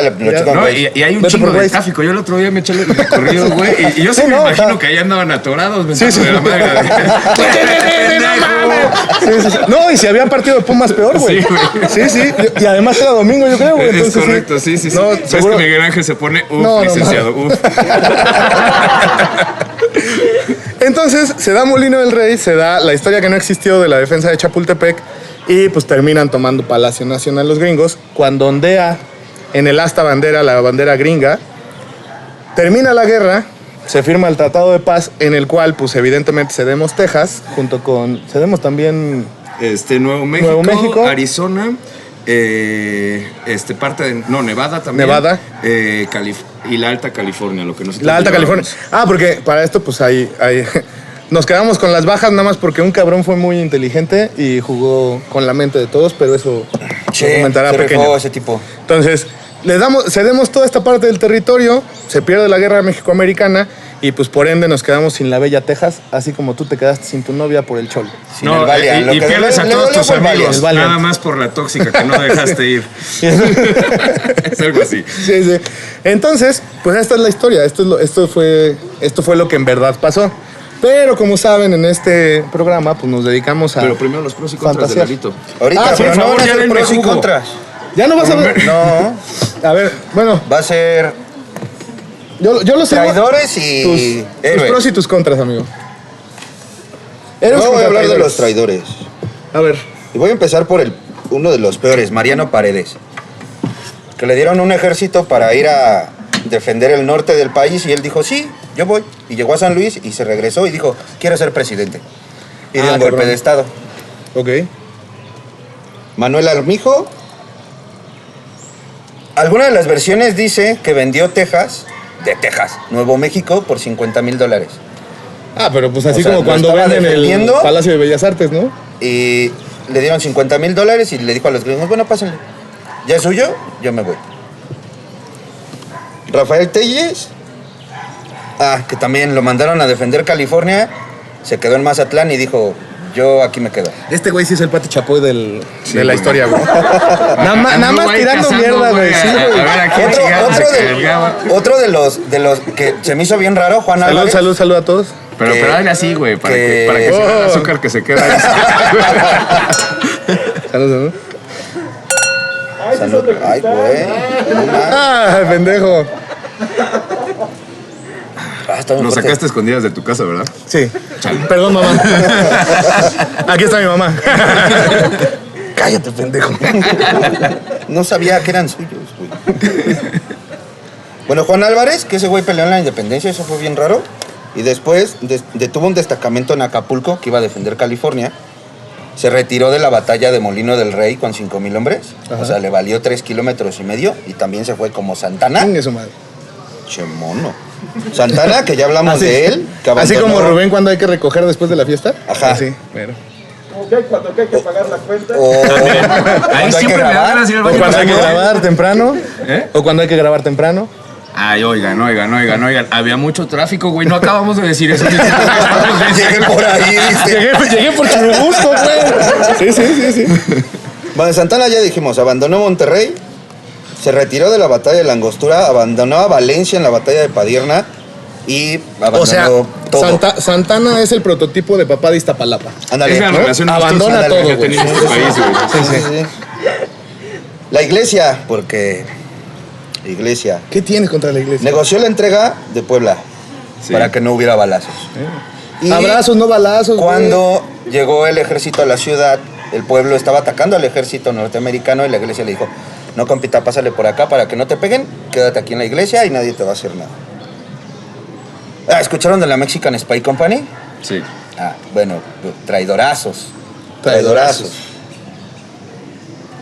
No, y hay un chingo de tráfico. Yo el otro día me eché el recorrido, güey, y yo sí me imagino que ahí andaban atorados. Sí. De la madre. Sí. No, y si había partido de Pumas peor, güey. Sí. Y además era domingo, yo creo, güey. Es correcto, sí. No, ¿Sabes que Miguel Ángel se pone? Licenciado, Entonces, se da Molino del Rey, se da la historia que no existió de la defensa de Chapultepec y pues terminan tomando Palacio Nacional los gringos. Cuando ondea en el asta bandera, la bandera gringa, termina la guerra, se firma el Tratado de Paz en el cual pues evidentemente cedemos Texas, cedemos también Nuevo México, Arizona, parte de Nevada también. Nevada. Y la Alta California, lo que nosotros La Alta California. Porque para esto pues hay nos quedamos con las bajas nada más porque un cabrón fue muy inteligente y jugó con la mente de todos, pero eso se comentará pequeño. Rifó ese tipo. Entonces, cedemos toda esta parte del territorio, se pierde la guerra mexicoamericana y pues por ende nos quedamos sin la bella Texas, así como tú te quedaste sin tu novia por el Cholo. No, y pierdes a todos tus amigos, nada más por la tóxica que no dejaste ir. Es algo así. Sí. Entonces, pues esta es la historia, esto fue lo que en verdad pasó. Pero como saben, en este programa pues nos dedicamos a... Pero primero los pros y contras del Lalito. Ahorita, por favor, ya denme pros y jugo. contras. ¿Ya no vas a ver? No. A ver, bueno. Va a ser... Yo lo sé. Traidores y tus pros y tus contras, amigo. No voy a hablar de los traidores. A ver. Y voy a empezar por uno de los peores, Mariano Paredes. Que le dieron un ejército para ir a defender el norte del país y él dijo, sí, yo voy. Y llegó a San Luis y se regresó y dijo, quiero ser presidente. Y dio un golpe de estado. Ok. Manuel Armijo. Alguna de las versiones dice que vendió Nuevo México, por $50,000. Pero pues así O sea, como cuando venden el Palacio de Bellas Artes, ¿no? Y le dieron $50,000 y le dijo a los gringos, bueno, pásenle. ¿Ya es suyo? Yo me voy. Rafael Telles, que también lo mandaron a defender California, se quedó en Mazatlán y dijo, yo aquí me quedo. Este güey sí es el Pati Chapoy de la historia, güey. Nada más tirando mierda, güey. Sí, Otro de los que se me hizo bien raro, Juan Álvarez. Salud a todos. Pero dale así, güey, para que sea el azúcar que se queda ahí. Salud. Salud. Ay, güey. Pendejo. Nos sacaste escondidas de tu casa, ¿verdad? Sí. Perdón, mamá. Aquí está mi mamá. Cállate, pendejo. No sabía que eran suyos, güey. Bueno, Juan Álvarez, que ese güey peleó en la independencia, eso fue bien raro. Y después detuvo un destacamento en Acapulco que iba a defender California. Se retiró de la batalla de Molino del Rey con 5,000 hombres. Ajá. O sea, le valió 3,5 kilómetros. Y también se fue como Santana. Chingue su madre. Che mono. Santana, que ya hablamos de él. Que así como Rubén cuando hay que recoger después de la fiesta. Ajá. Sí, pero... Cuando hay que pagar la cuenta. Ahí siempre me dan así el baño. O cuando hay que grabar temprano. O cuando hay que grabar temprano. Ay, oigan. Había mucho tráfico, güey. No acabamos de decir eso. Llegué por ahí, ¿viste? Llegué por Churubusco, güey. Sí. Bueno, Santana ya dijimos, abandonó Monterrey, se retiró de la batalla de la Angostura, abandonó a Valencia en la batalla de Padierna y abandonó todo. Santana es el prototipo de papá de Iztapalapa. Ándale, es la relación abandona todo, que güey. tenemos en este país, güey. Sí. La iglesia, porque... Iglesia. ¿Qué tienes contra la iglesia? Negoció la entrega de Puebla para que no hubiera balazos. Y abrazos, no balazos. Cuando llegó el ejército a la ciudad, el pueblo estaba atacando al ejército norteamericano y la iglesia le dijo, no, compita, pásale por acá para que no te peguen, quédate aquí en la iglesia y nadie te va a hacer nada. ¿Escucharon de la Mexican Spy Company? Sí. Bueno, traidorazos.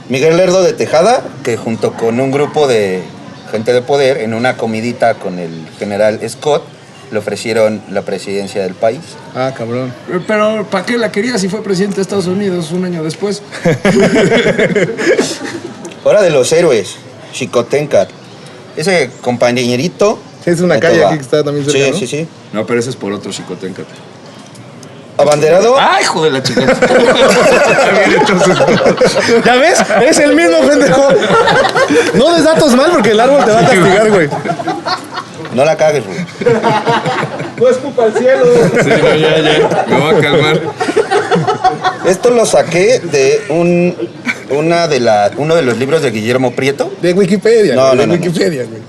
Miguel Lerdo de Tejada, que junto con un grupo de gente de poder, en una comidita con el general Scott, le ofrecieron la presidencia del país. Ah, cabrón. Pero ¿para qué la quería si fue presidente de Estados Unidos un año después? Hora de los héroes, Xicoténcatl. Ese compañerito... Sí, es una ahí te calle va. aquí que está también cerca, Sí, ¿no? sí, sí. No, pero ese es por otro Xicoténcatl. Abanderado... ¡Ay, hijo de la chica! ¿Ya ves? Es el mismo pendejo. No des datos mal porque el árbol te va a castigar, güey. No la cagues, güey. No escupa al cielo. Sí, no, ya. Me voy a calmar. Esto lo saqué de uno de los libros de Guillermo Prieto. De Wikipedia, No, güey, no, de no, no. Wikipedia, güey.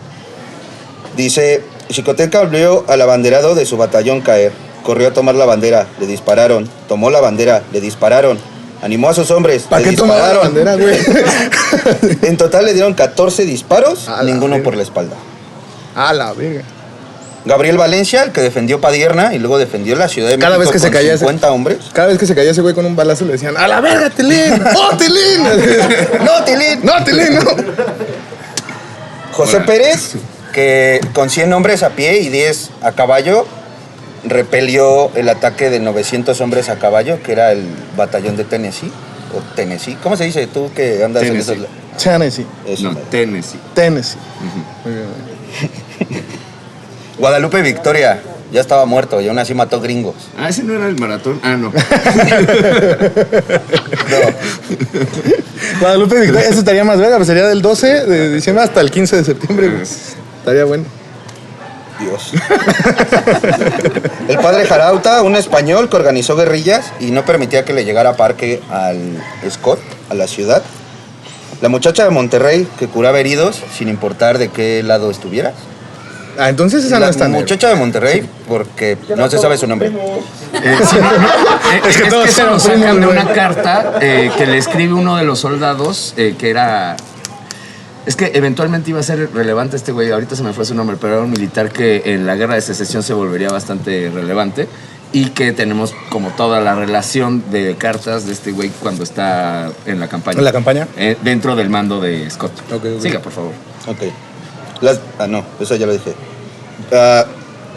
Dice, Xicoténcatl vio al abanderado de su batallón caer. Corrió a tomar la bandera, le dispararon. Tomó la bandera, le dispararon. Animó a sus hombres, ¿Para le qué tomaba la dispararon. bandera, güey? En total le dieron 14 disparos, A la ninguno verga. por la espalda. A la verga. Gabriel Valencia, el que defendió Padierna y luego defendió la Ciudad de Cada México vez que se con caía 50 hombres. Cada vez que se caía ese güey con un balazo le decían, ¡a la verga, Tilín! ¡Oh, Tilín! ¡No, Tilín! ¡No, Tilín, no! José Pérez, que con 100 hombres a pie y 10 a caballo, repelió el ataque de 900 hombres a caballo, que era el batallón de Tennessee, o Tennessee. ¿Cómo se dice tú que andas Tennessee. en esos? Tennessee. Eso, No, mero. Tennessee. Tennessee. Guadalupe Victoria, ya estaba muerto y aún así mató gringos. Ah, ese no era el maratón. Ah, no. No, Guadalupe Victoria, eso estaría más verga, pues sería del 12 de diciembre hasta el 15 de septiembre, güey. Estaría bueno. Dios. El padre Jarauta, un español que organizó guerrillas y no permitía que le llegara parque al Scott, a la ciudad. La muchacha de Monterrey que curaba heridos sin importar de qué lado estuviera. Ah, entonces esa no La está negra. muchacha de Monterrey, porque no se sabe su nombre. Es que todos se eran lo sacan primos, de güey. una carta que le escribe uno de los soldados que era... Es que eventualmente iba a ser relevante este güey, ahorita se me fue su nombre, pero era un militar que en la guerra de secesión se volvería bastante relevante y que tenemos como toda la relación de cartas de este güey cuando está en la campaña. ¿En la campaña? Dentro del mando de Scott. Ok, ok. Siga, por favor. Ok. No, eso ya lo dije.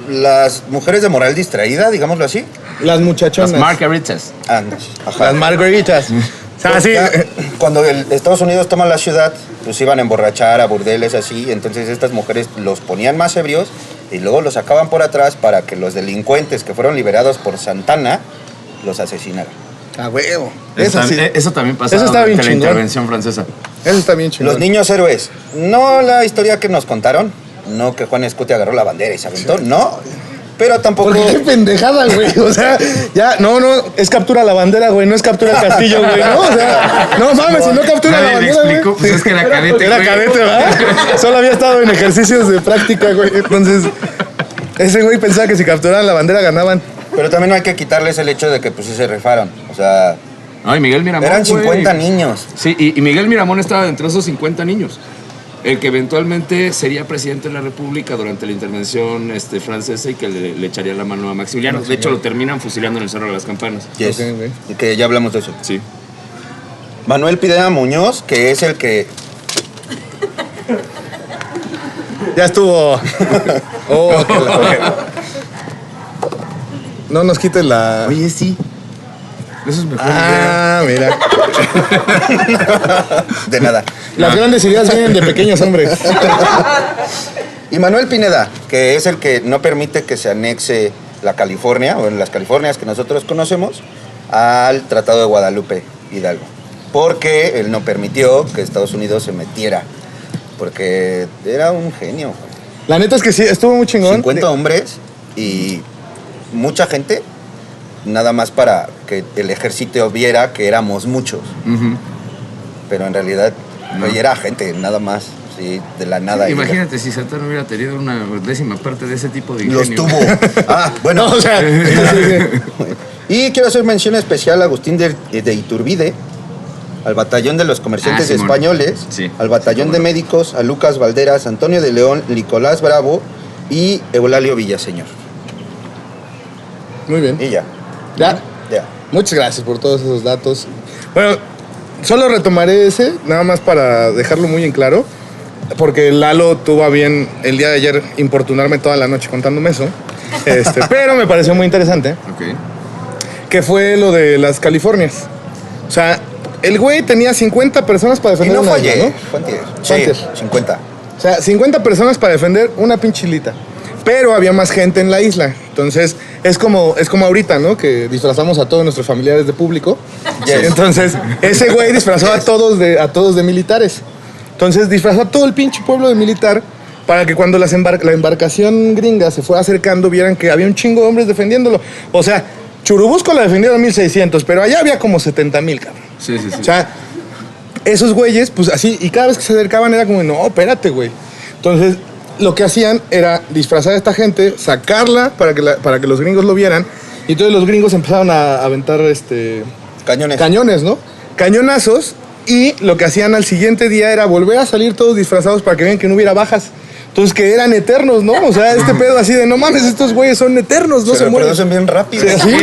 Las mujeres de moral distraída, digámoslo así. Las muchachonas. Las margaritas. Ajá. Las margaritas. Ah, sí. Ya, cuando Estados Unidos toma la ciudad, pues iban a emborrachar a burdeles así, entonces estas mujeres los ponían más ebrios y luego los sacaban por atrás para que los delincuentes que fueron liberados por Santana los asesinaran. A huevo. Eso, sí. eso también pasaba Eso está bien durante la chingón. intervención francesa. Eso está bien chingón. Los niños héroes, no la historia que nos contaron, no que Juan Escuti agarró la bandera y se aventó, no, pero tampoco... Porque qué pendejada, güey. O sea, ya, no, es captura la bandera, güey. No es captura el castillo, güey. No, o sea, no mames, si no captura la Nadie le bandera, explicó, güey. pues es que era cadete. Era güey. cadete, ¿verdad? Solo había estado en ejercicios de práctica, güey. Entonces, ese güey pensaba que si capturaban la bandera ganaban. Pero también no hay que quitarles el hecho de que pues sí se rifaron, o sea, Ay, Miguel Miramón. eran güey. 50 niños. Sí, y Miguel Miramón estaba dentro de esos 50 niños. El que eventualmente sería presidente de la República durante la intervención francesa y que le echaría la mano a Maximiliano. De hecho, lo terminan fusilando en el Cerro de las Campanas. Yes. Ok, güey. Y que ya hablamos de eso. Sí. Manuel Pineda Muñoz, que es el que... Ya estuvo. Oh, que la- No nos quites la. Oye, sí. Eso es mejor. Ah, mira. De nada. Las grandes ideas vienen de pequeños hombres. Y Manuel Pineda, que es el que no permite que se anexe la California, o en las Californias que nosotros conocemos, al Tratado de Guadalupe Hidalgo. Porque él no permitió que Estados Unidos se metiera. Porque era un genio. La neta es que sí, estuvo muy chingón. 50 hombres y mucha gente, nada más para que el ejército viera que éramos muchos. Ujú. Pero en realidad, oye, era gente, nada más. Sí, de la nada. Y Imagínate si Santana hubiera tenido una 10ª parte de ese tipo de los ingenio. tuvo. Ah, bueno. No, o sea, Y quiero hacer mención especial a Agustín de Iturbide, al batallón de los comerciantes Simón. españoles, Sí, al batallón sí, de cómo no. médicos, a Lucas Valderas, Antonio de León, Nicolás Bravo y Eulalio Villaseñor. muy bien. Y ya, Ya. ya. Muchas gracias por todos esos datos. Bueno, solo retomaré ese, nada más para dejarlo muy en claro, porque Lalo tuvo a bien el día de ayer importunarme toda la noche contándome eso, pero me pareció muy interesante, Ok. que fue lo de las Californias. O sea, el güey tenía 50 personas para Y defender no una fue isla, ayer, ¿no? fue antier. Fue antier. Sí, 50. O sea, 50 personas para defender una pinche islita. Pero había más gente en la isla. Entonces, es como ahorita, ¿no? Que disfrazamos a todos nuestros familiares de público. Yes. Entonces, ese güey disfrazó a todos de militares. Entonces, disfrazó a todo el pinche pueblo de militar para que cuando la embarcación gringa se fue acercando, vieran que había un chingo de hombres defendiéndolo. O sea, Churubusco la defendieron 1,600, pero allá había como 70,000, cabrón. Sí. O sea, esos güeyes, pues así, y cada vez que se acercaban era como, no, espérate, güey. Entonces, lo que hacían era disfrazar a esta gente, sacarla para que los gringos lo vieran, y entonces los gringos empezaron a aventar cañones, ¿no? Cañonazos, y lo que hacían al siguiente día era volver a salir todos disfrazados para que vean que no hubiera bajas. Entonces, que eran eternos, ¿no? O sea, este pedo así de, no mames, estos güeyes son eternos, no se mueren. reproducen bien rápido. Sí, ¿sí?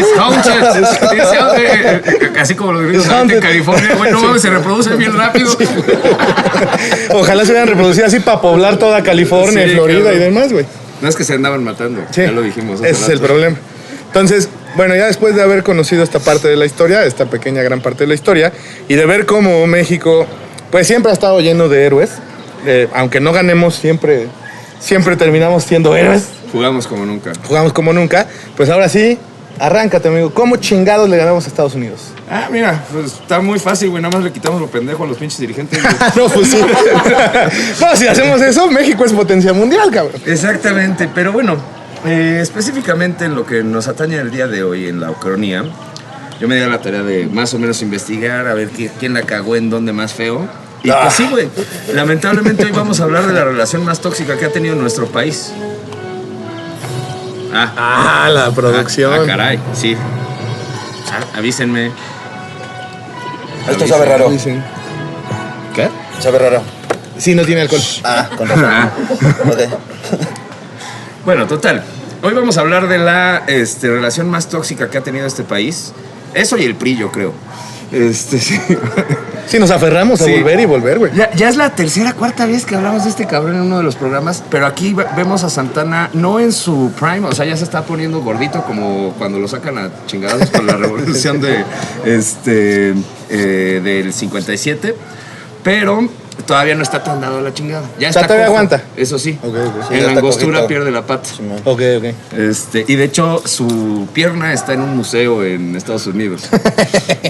Así como los gringos en California, güey, no mames, se reproducen bien rápido. Ojalá se hubieran reproducido así para poblar toda California, Sí, Florida claro. y demás, güey. No es que se andaban matando, Sí, ya lo dijimos. hace ese es el rato. problema. Entonces, bueno, ya después de haber conocido esta parte de la historia, esta pequeña gran parte de la historia, y de ver cómo México, pues siempre ha estado lleno de héroes, aunque no ganemos, siempre terminamos siendo héroes, Jugamos como nunca. jugamos como nunca, pues ahora sí, arráncate, amigo. ¿Cómo chingados le ganamos a Estados Unidos? Ah, mira, pues está muy fácil, güey. Nada más le quitamos lo pendejo a los pinches dirigentes. güey. No, pues sí. No, si hacemos eso, México es potencia mundial, cabrón. Exactamente, pero bueno, específicamente en lo que nos atañe el día de hoy en la Ucrania, yo me di a la tarea de más o menos investigar, a ver quién la cagó en dónde más feo. Y pues sí, güey, lamentablemente hoy vamos a hablar de la relación más tóxica que ha tenido nuestro país. La producción. Caray, sí. Avísenme. Esto sabe raro. Dicen. ¿Qué? Sabe raro. Sí, no tiene alcohol. Con razón. Ok. Bueno, total. Hoy vamos a hablar de la relación más tóxica que ha tenido este país. Eso y el PRI, yo creo. Sí. Sí, nos aferramos a Sí. volver y volver, güey. Ya es la tercera, cuarta vez que hablamos de este cabrón en uno de los programas, pero aquí vemos a Santana no en su prime, o sea, ya se está poniendo gordito como cuando lo sacan a chingados con la revolución del 57, pero todavía no está tan dado a la chingada. Ya O sea, está todavía cojo, aguanta. eso sí. Ok. Sí, En ya la está angostura cojito. pierde la pata. Sí, man. Ok. Y de hecho, su pierna está en un museo en Estados Unidos.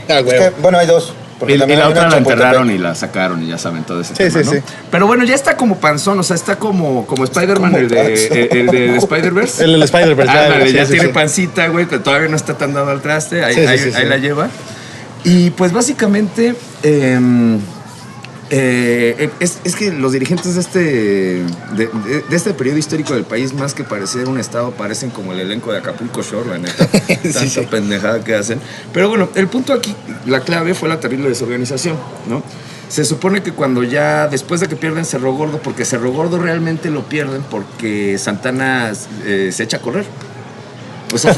Ah, Es güey. que, bueno, hay dos. porque Y también la hay una otra en la Chapultepec. enterraron y la sacaron y ya saben todo ese Sí, tema, sí, ¿no? sí. Pero bueno, ya está como panzón, o sea, está como Spider-Man, el de Spider-Verse. El Spider-Verse. Ándale, ya sí, tiene sí. pancita, güey, que todavía no está tan dado al traste, ahí, Sí, sí, ahí- sí, ahí sí. la lleva. Y pues básicamente es que los dirigentes de este periodo histórico del país, más que parecer un estado, parecen como el elenco de Acapulco Shore, la neta. Tanta pendejada que hacen. Pero bueno, el punto aquí, la clave fue la terrible desorganización, ¿no? Se supone que cuando ya, después de que pierden Cerro Gordo, porque Cerro Gordo realmente lo pierden porque Santana se echa a correr. O sea,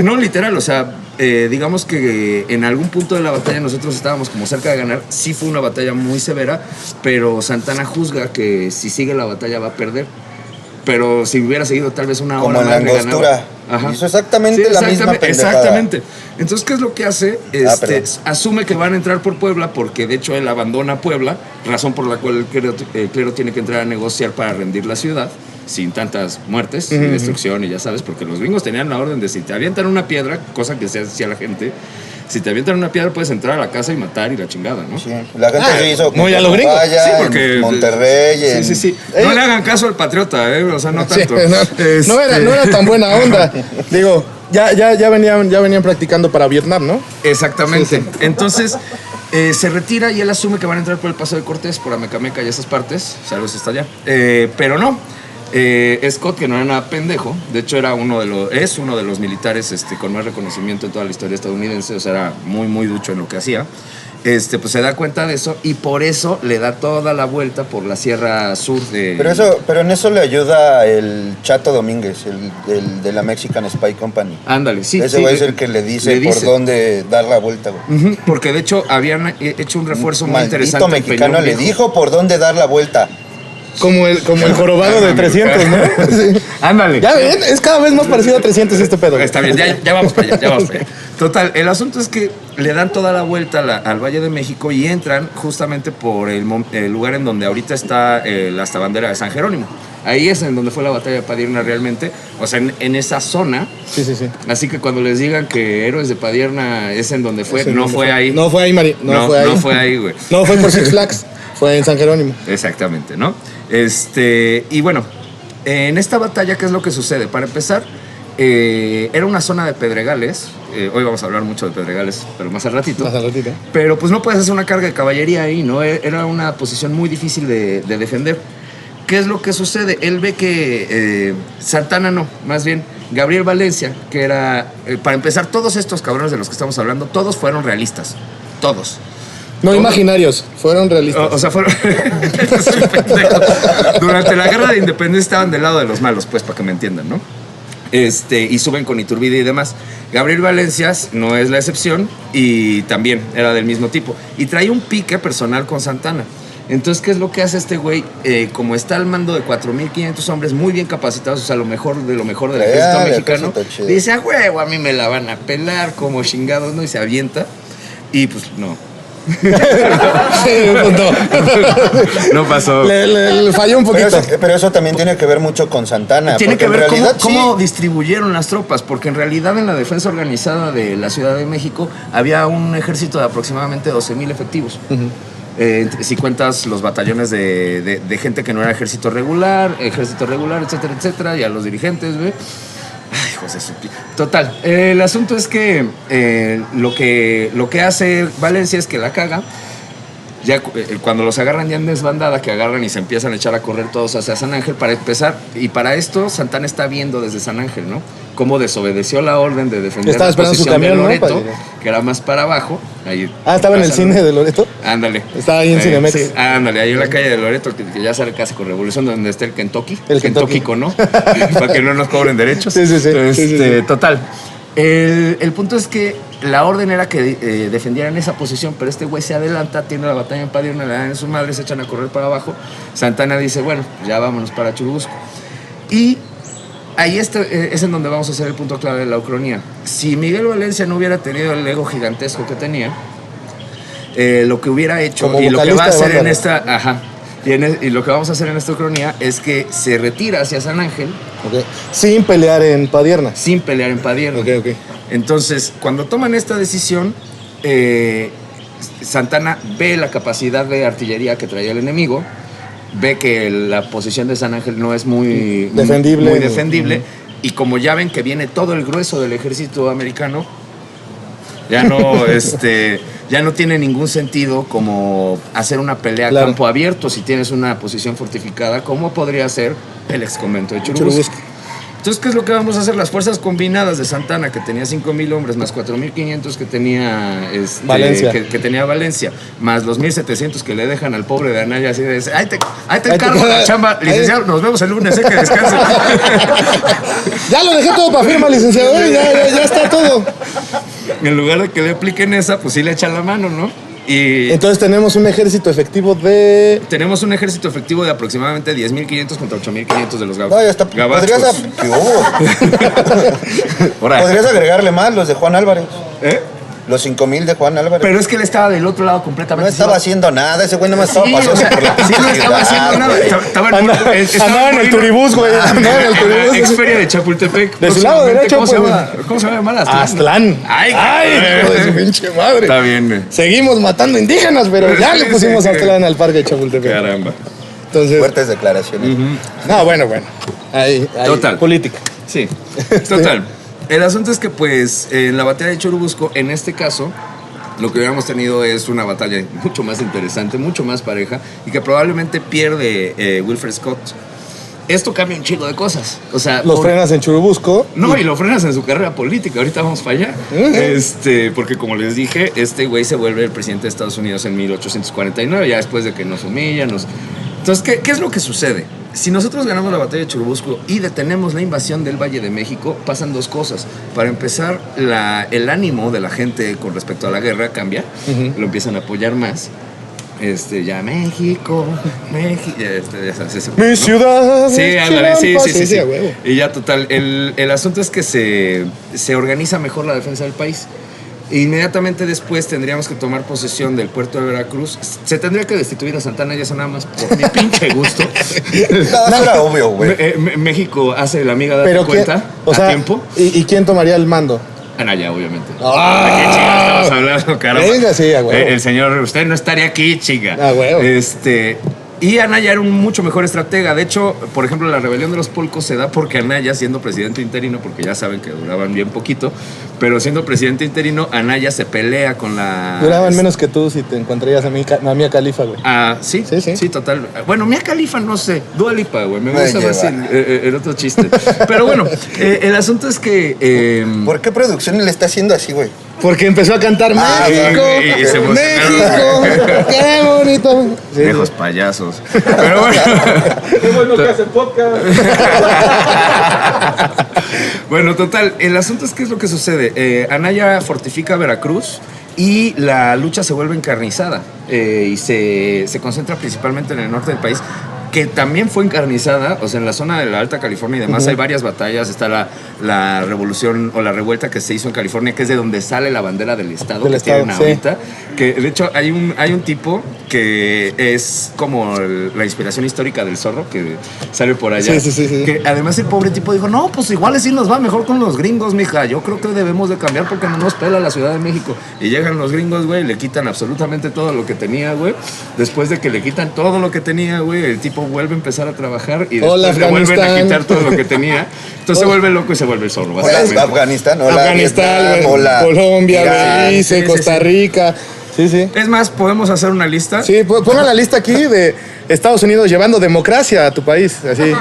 no literal, o sea, digamos que en algún punto de la batalla nosotros estábamos como cerca de ganar. Sí fue una batalla muy severa, pero Santana juzga que si sigue la batalla va a perder. Pero si hubiera seguido tal vez una Como hora en la más le ganaba. angostura. Ajá. Hizo exactamente la misma pendejada. Exactamente. Entonces, ¿qué es lo que hace? perdón. Asume que van a entrar por Puebla porque de hecho él abandona Puebla, razón por la cual el clero tiene que entrar a negociar para rendir la ciudad sin tantas muertes y destrucción y ya sabes, porque los gringos tenían la orden de si te avientan una piedra, cosa que se hacía la gente, si te avientan una piedra puedes entrar a la casa y matar y la chingada, ¿no? Sí, la gente se hizo muy a lo gringo. Vaya, Sí, porque en Monterrey, en... Sí. No le hagan caso al patriota, o sea, no Sí, tanto. no era tan buena onda. Digo, ya venían practicando para Vietnam, ¿no? Exactamente. Sí, sí. Entonces, se retira y él asume que van a entrar por el Paso de Cortés, por Amecameca y esas partes. Saludos hasta allá. Pero no. Scott, que no era nada pendejo, de hecho es uno de los militares con más reconocimiento en toda la historia estadounidense, o sea, era muy, muy ducho en lo que hacía. pues se da cuenta de eso y por eso le da toda la vuelta por la sierra sur de... Pero en eso le ayuda el Chato Domínguez, el de la Mexican Spy Company. Ándale, sí. Ese güey es el que le dice por dónde dar la vuelta, güey. Uh-huh, porque de hecho habían hecho un refuerzo muy Maldito interesante. mexicano le dijo por dónde dar la vuelta. Como el jorobado de 300, ¿no? Sí. Ándale. Ya ven, es cada vez más parecido a 300 este pedo. Está bien, ya vamos para allá, Total, el asunto es que le dan toda la vuelta al Valle de México y entran justamente por el lugar en donde ahorita está la hasta bandera de San Jerónimo. Ahí es en donde fue la batalla de Padierna realmente, o sea, en esa zona. Sí. Así que cuando les digan que Héroes de Padierna es en donde fue, no fue ahí. No fue ahí, Mari. No fue ahí, güey. No fue por Six Flags, fue en San Jerónimo. Exactamente, ¿no? Y bueno, en esta batalla, ¿qué es lo que sucede? Para empezar, era una zona de pedregales. Hoy vamos a hablar mucho de pedregales, pero más al ratito. Pero pues no puedes hacer una carga de caballería ahí, ¿no? Era una posición muy difícil de defender. ¿Qué es lo que sucede? Él ve que más bien Gabriel Valencia, que era, para empezar, todos estos cabrones de los que estamos hablando, todos fueron realistas. Todos. No imaginarios, fueron realistas. O sea, fueron... Durante la guerra de independencia estaban del lado de los malos, pues, para que me entiendan, ¿no? Y suben con Iturbide y demás. Gabriel Valencias no es la excepción y también era del mismo tipo. Y trae un pique personal con Santana. Entonces, ¿qué es lo que hace este güey? Como está al mando de 4,500 hombres muy bien capacitados, o sea, lo mejor del ejército mexicano, dice, a huevo, a mí me la van a pelar como chingados, ¿no? Y se avienta. Y pues, no. No pasó. Le falló un poquito. Pero eso también tiene que ver mucho con Santana. Tiene que ver cómo sí. distribuyeron las tropas, porque en realidad en la defensa organizada de la Ciudad de México había un ejército de aproximadamente 12,000 efectivos. Uh-huh. Si cuentas los batallones de gente que no era ejército regular, etcétera, etcétera, y a los dirigentes, güey. Ay, José Supi. Total, el asunto es que lo que hace Valencia es que la caga. Ya cuando los agarran ya en desbandada, que agarran y se empiezan a echar a correr todos hacia San Ángel para empezar. Y para esto, Santana está viendo desde San Ángel, ¿no? Cómo desobedeció la orden de defender la posición de Loreto, que era más para abajo. Ahí, ¿estaba en el cine de Loreto? Ándale. Estaba ahí en Cinemex. Sí, ándale, ahí en la calle de Loreto, que ya sale casi con Revolución, donde está el Kentucky. El Kentucky, ¿no? Para que no nos cobren derechos. Sí. Total. El punto es que la orden era que defendieran esa posición, pero este güey se adelanta, tiene la batalla en Padierna, le dan en su madre, se echan a correr para abajo. Santana dice, bueno, ya vámonos para Churubusco. Y ahí es en donde vamos a hacer el punto clave de la ucronía. Si Miguel Valencia no hubiera tenido el ego gigantesco que tenía, lo que hubiera hecho como y lo que va a hacer en esta... Ajá. Y lo que vamos a hacer en esta ucronía es que se retira hacia San Ángel. Okay. Sin pelear en Padierna. Okay. Entonces, cuando toman esta decisión, Santana ve la capacidad de artillería que traía el enemigo, ve que la posición de San Ángel no es muy defendible, y como ya ven que viene todo el grueso del ejército americano, ya no tiene ningún sentido como hacer una pelea a campo abierto si tienes una posición fortificada, como podría ser el ex convento de Churubusco. Entonces, ¿qué es lo que vamos a hacer? Las fuerzas combinadas de Santana, que tenía 5,000 hombres, más 4,500 que tenía Valencia. Que tenía Valencia, más los 1,700 que le dejan al pobre de Anaya, así de, ahí te encargo la chamba, licenciado, nos vemos el lunes, que descanse. Ya lo dejé todo para firma, licenciado, ya está todo. En lugar de que le apliquen esa, pues sí le echan la mano, ¿no? Y entonces tenemos un ejército efectivo de... Tenemos un ejército efectivo de aproximadamente 10,500 contra 8,500 de los no, ya está. gabachos. Podrías agregarle más los de Juan Álvarez. Los 5,000 de Juan Álvarez. Pero es que él estaba del otro lado completamente. No estaba haciendo nada, ese güey nomás estaba pasando por la sí, no estaba haciendo nada. Andaba en el turibús, güey. Andaba en el turibús. Experia de Chapultepec. De su lado derecho, ¿Cómo se llama? Aztlán. Ay, hijo de su pinche madre. Está bien. Seguimos matando indígenas, pero ya le pusimos Aztlán al parque de Chapultepec. Caramba. Entonces, fuertes declaraciones. No, bueno. Ahí, total. Política. Sí, total. El asunto es que, pues, en la batalla de Churubusco, en este caso, lo que hubiéramos tenido es una batalla mucho más interesante, mucho más pareja, y que probablemente pierde Wilfred Scott. esto cambia un chingo de cosas. O sea, Los frenas en Churubusco. No, y lo frenas en su carrera política. Ahorita vamos para allá. Porque como les dije, este güey se vuelve el presidente de Estados Unidos en 1849, ya después de que nos humillan. Entonces, ¿qué es lo que sucede? Si nosotros ganamos la batalla de Churubusco y detenemos la invasión del Valle de México, pasan dos cosas. Para empezar, el ánimo de la gente con respecto a la guerra cambia. Lo empiezan a apoyar más. Ya México, ya sabes eso, Mi ciudad. Sí, ándale, sí. a huevo. Y ya total, el asunto es que se organiza mejor la defensa del país. Inmediatamente después tendríamos que tomar posesión del puerto de Veracruz. Se tendría que destituir a Santana, ya eso nada más por mi pinche gusto. No era obvio, güey. México hace la amiga date Pero cuenta a tiempo. ¿Y quién tomaría el mando? Anaya, obviamente. ¡Ah! ¿De qué chinga estamos hablando, caramba? Venga, sí, a huevo. El señor, usted no estaría aquí, chinga. A huevo. Y Anaya era un mucho mejor estratega. De hecho, por ejemplo, la rebelión de los Polcos se da porque Anaya, siendo presidente interino, porque ya saben que duraban bien poquito, pero siendo presidente interino, Anaya se pelea con la... Duraban menos que tú si te encontrarías a Mia Khalifa, güey. Sí, total. Bueno, Mia Khalifa, no sé. Dua Lipa, güey. Me Me gusta más lleva. el otro chiste. Pero bueno, el asunto es que... ¿Por qué producción le está haciendo así, güey? Porque empezó a cantar México, y se emocionaron. México, qué bonito. Sí, Viejos payasos. Pero bueno. Qué bueno que hacen podcast. Bueno, total, el asunto es qué es lo que sucede. Anaya fortifica Veracruz y la lucha se vuelve encarnizada y se concentra principalmente en el norte del país, que también fue encarnizada, o sea, en la zona de la Alta California y demás hay varias batallas. Está la revolución o la revuelta que se hizo en California, que es de donde sale la bandera del estado Del que estado, tienen sí. ahorita. Que de hecho hay un tipo que es como la inspiración histórica del Zorro, que sale por allá. Sí. Que además el pobre tipo dijo, no, pues igual sí nos va mejor con los gringos, mija. Yo creo que debemos de cambiar porque no nos pela la Ciudad de México. Y llegan los gringos, güey, le quitan absolutamente todo lo que tenía, güey. Después de que le quitan todo lo que tenía, güey, el tipo vuelve a empezar a trabajar y después Hola, le vuelven a Afganistán. quitar todo lo que tenía. Entonces se vuelve loco y se vuelve el Zorro, Hola, básicamente. Afganistán, hola, Afganistán, Vietnam, güey, hola, Colombia, Irán. Belice, Sí, Costa Rica. Sí. Es más, podemos hacer una lista. Sí, pongan la lista aquí de Estados Unidos llevando democracia a tu país, así.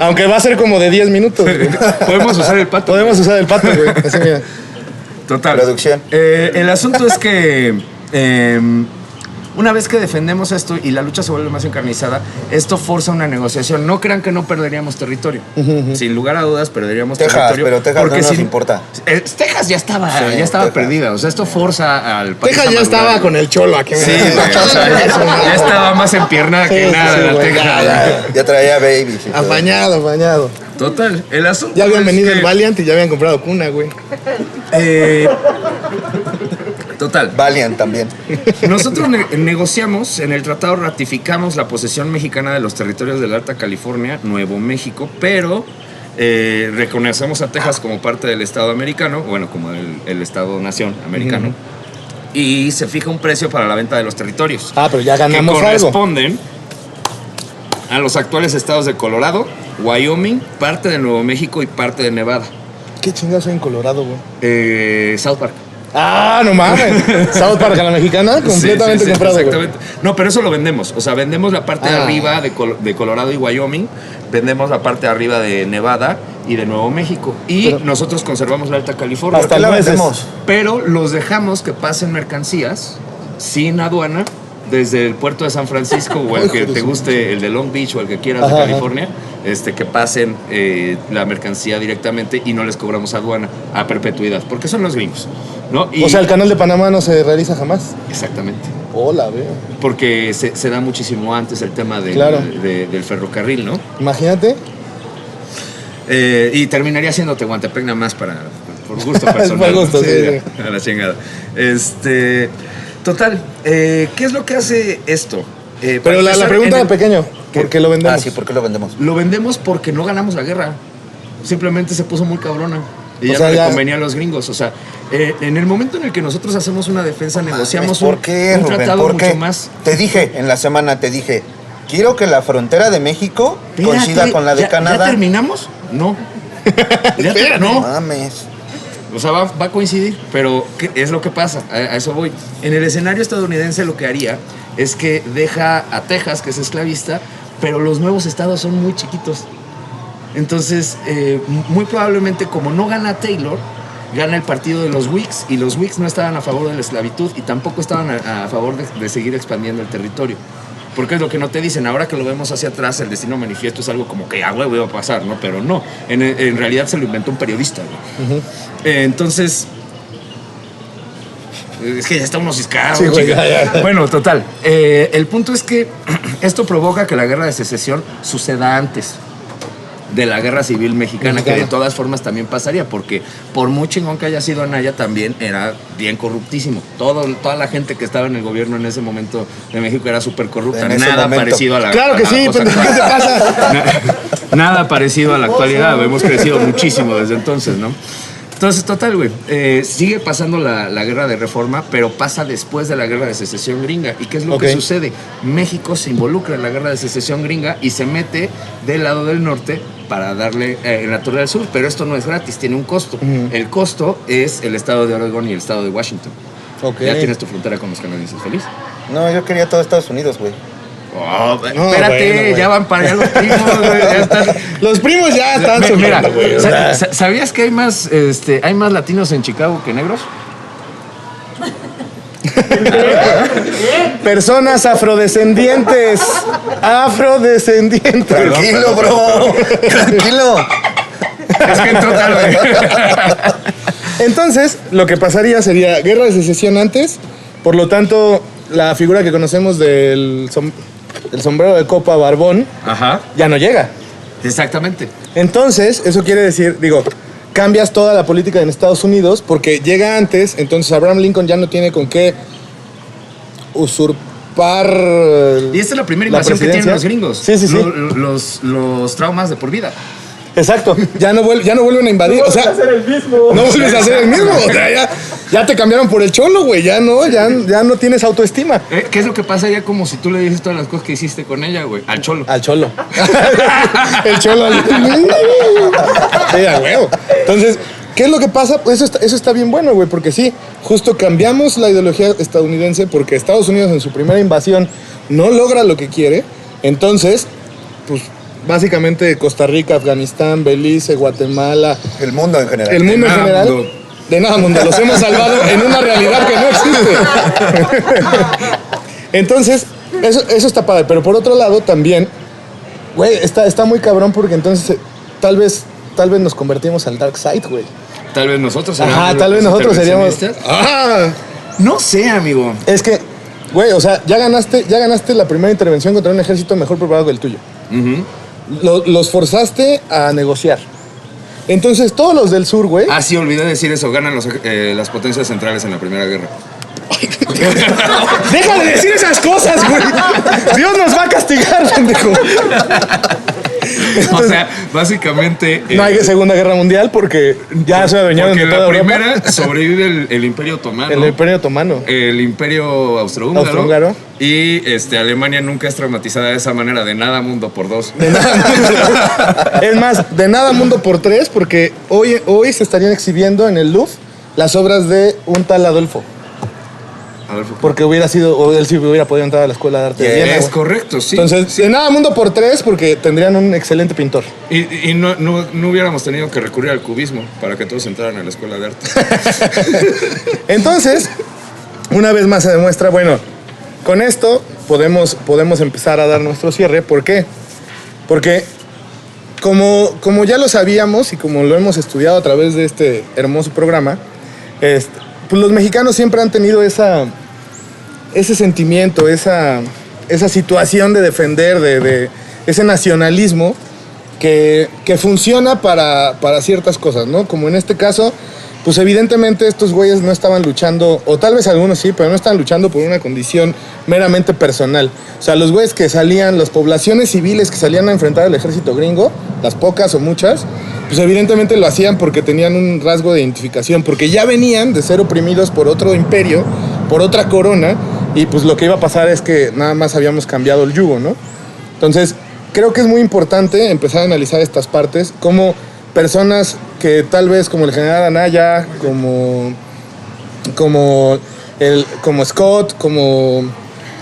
Aunque va a ser como de 10 minutos. güey. Podemos usar el pato. Podemos usar el pato, güey. Así, mira. Total. Producción. El asunto es que una vez que defendemos esto y la lucha se vuelve más encarnizada, esto forza una negociación. No crean que no perderíamos territorio. Sin lugar a dudas, perderíamos Texas, territorio. pero Texas no nos importa. Texas ya estaba Texas. perdida. O sea, esto forza al país. Texas a ya madurar. estaba con el cholo aquí. Sí, güey. güey, o sea, ya estaba más empiernada que Sí, nada. sí, la güey, Texas. Ya traía babies. y todo. Apañado. Total. El asunto Ya habían es venido que- el Valiant y ya habían comprado cuna, güey. Total. Valiant también. Nosotros negociamos, en el tratado ratificamos la posesión mexicana de los territorios de la Alta California, Nuevo México, pero reconocemos a Texas como parte del Estado americano, bueno, como el Estado-nación americano, y se fija un precio para la venta de los territorios, Ah, pero ya que ganamos algo. corresponden a los actuales estados de Colorado, Wyoming, parte de Nuevo México y parte de Nevada. ¿Qué chingados hay en Colorado, güey? South Park. Ah, no mames. South Park a la mexicana, completamente Sí, comprado, güey. exactamente. No, pero eso lo vendemos. O sea, vendemos la parte de Ah. arriba de Colorado y Wyoming, vendemos la parte de arriba de Nevada y de Nuevo México. Y Pero- nosotros conservamos la Alta California. Hasta ¿Por qué la nueces. vendemos? Pero los dejamos que pasen mercancías sin aduana desde el puerto de San Francisco o el Hijo que de te su- guste, el de Long Beach o el que quieras Ajá, de ajá. California, que pasen la mercancía directamente y no les cobramos aduana a perpetuidad, porque son los gringos, ¿no? Y- O sea, el canal de Panamá no se realiza jamás. exactamente. Hola, veo. Porque se da muchísimo antes el tema Claro. del ferrocarril, ¿no? Imagínate. Y terminaría siendo Tehuantepec nada más por gusto personal. Por gusto, ¿no? sí, ya, a la chingada. Total, ¿qué es lo que hace esto? Pero Para la empezar, pregunta en era pequeño. ¿Por qué lo vendemos? Ah, sí, ¿por qué lo vendemos? Lo vendemos porque no ganamos la guerra. Simplemente se puso muy cabrona. Y O ya sea, no le ya- convenía a los gringos. O sea, en el momento en el que nosotros hacemos una defensa, negociamos ¿Por qué, un Rubén? tratado ¿Por mucho qué? más. Te dije, en la semana te dije, quiero que la frontera de México coincida Espérate, con la de ¿ya Canadá. terminamos? No. No no. mames. O sea, va a coincidir, pero ¿qué es lo que pasa? A eso voy. En el escenario estadounidense lo que haría es que deja a Texas, que es esclavista, pero los nuevos estados son muy chiquitos. Entonces, muy probablemente como no gana Taylor, gana el partido de los Whigs, y los Whigs no estaban a favor de la esclavitud y tampoco estaban a favor de seguir expandiendo el territorio. Porque es lo que no te dicen. Ahora que lo vemos hacia atrás, el destino manifiesto es algo como que huevo iba a pasar, ¿no? Pero no, en realidad se lo inventó un periodista, ¿no? Entonces, es que ya está uno ciscado. Sí, güey, ya. Bueno, total. El punto es que esto provoca que la guerra de secesión suceda antes de la guerra civil mexicana, que de todas formas también pasaría, porque por muy chingón que haya sido Anaya, también era bien corruptísimo. Toda la gente que estaba en el gobierno en ese momento de México era súper corrupta. Nada parecido a la Claro que sí, pero ¿qué te pasa? Nada parecido a la actualidad. Hemos crecido muchísimo desde entonces, ¿no? Entonces, total, güey, sigue pasando la guerra de reforma, pero pasa después de la guerra de secesión gringa. ¿Y qué es lo que sucede? México se involucra en la guerra de secesión gringa y se mete del lado del norte para darle en la Torre del Sur, pero esto no es gratis, tiene un costo. El costo es el estado de Oregón y el estado de Washington. Ya tienes tu frontera con los canadienses. ¿Feliz? No, yo quería todo Estados Unidos, güey. Oh, espérate, bueno. Ya van para allá los primos, güey. Ya están. Los primos ya están sobrando, güey. ¿Sabías que hay más latinos en Chicago que negros? Personas afrodescendientes. Tranquilo, bro. Tranquilo. Es que entró tarde. Entonces, lo que pasaría sería guerra de secesión antes. Por lo tanto, la figura que conocemos del el sombrero de copa barbón, ya no llega. Exactamente. Entonces, eso quiere decir, cambias toda la política en Estados Unidos porque llega antes, entonces Abraham Lincoln ya no tiene con qué usurpar. Y esta es la primera invasión que tienen los gringos. Sí. Los traumas de por vida. Exacto, ya no vuelven a invadir. No vuelves a ser el mismo. No vuelves a ser el mismo. O sea, ya te cambiaron por el cholo, güey. Ya no tienes autoestima. ¿Qué es lo que pasa ya como si tú le dices todas las cosas que hiciste con ella, güey? Al cholo. Al cholo. El cholo. Sí, a huevo. Entonces, ¿qué es lo que pasa? Eso está bien bueno, güey, porque sí, justo cambiamos la ideología estadounidense porque Estados Unidos en su primera invasión no logra lo que quiere. Entonces, pues, básicamente Costa Rica, Afganistán, Belice, Guatemala. El mundo en general. El mundo en general. De nada, mundo. Los hemos salvado en una realidad que no existe. Entonces, eso está padre. Pero por otro lado, también, güey, está muy cabrón porque entonces tal vez nos convertimos al dark side, güey. Tal vez nosotros seríamos. No sé, amigo. Es que, güey, o sea, ya ganaste la primera intervención contra un ejército mejor preparado que el tuyo. Los forzaste a negociar. Entonces, todos los del sur, güey. Ah, sí, olvidé decir eso. Ganan las potencias centrales en la Primera Guerra. ¡Deja de decir esas cosas, güey! Dios nos va a castigar, pendejo. O sea, básicamente... no hay Segunda Guerra Mundial porque ya se adueñaron de toda Europa. Europa. En la primera sobrevive el Imperio Otomano. El Imperio Otomano. El Imperio Austrohúngaro. Y Alemania nunca es traumatizada de esa manera. De nada mundo por 2. De nada mundo. Es más, de nada mundo por 3 porque hoy se estarían exhibiendo en el Louvre las obras de un tal Adolfo. Porque él sí hubiera podido entrar a la Escuela de Arte de Viena. Es correcto, sí. Entonces, de nada mundo por 3 porque tendrían un excelente pintor. Y no hubiéramos tenido que recurrir al cubismo para que todos entraran a la Escuela de Arte. Entonces, una vez más se demuestra, bueno, con esto podemos empezar a dar nuestro cierre. ¿Por qué? Porque como ya lo sabíamos y como lo hemos estudiado a través de este hermoso programa, pues los mexicanos siempre han tenido ese sentimiento, esa situación de defender, de ese nacionalismo que funciona para ciertas cosas, ¿no? Como en este caso, pues evidentemente estos güeyes no estaban luchando, o tal vez algunos sí, pero no estaban luchando por una condición meramente personal. O sea, los güeyes que salían, las poblaciones civiles que salían a enfrentar al ejército gringo, las pocas o muchas, pues evidentemente lo hacían porque tenían un rasgo de identificación, porque ya venían de ser oprimidos por otro imperio, por otra corona, y pues lo que iba a pasar es que nada más habíamos cambiado el yugo, ¿no? Entonces, creo que es muy importante empezar a analizar estas partes, como personas que tal vez, como el general Anaya, como Scott, como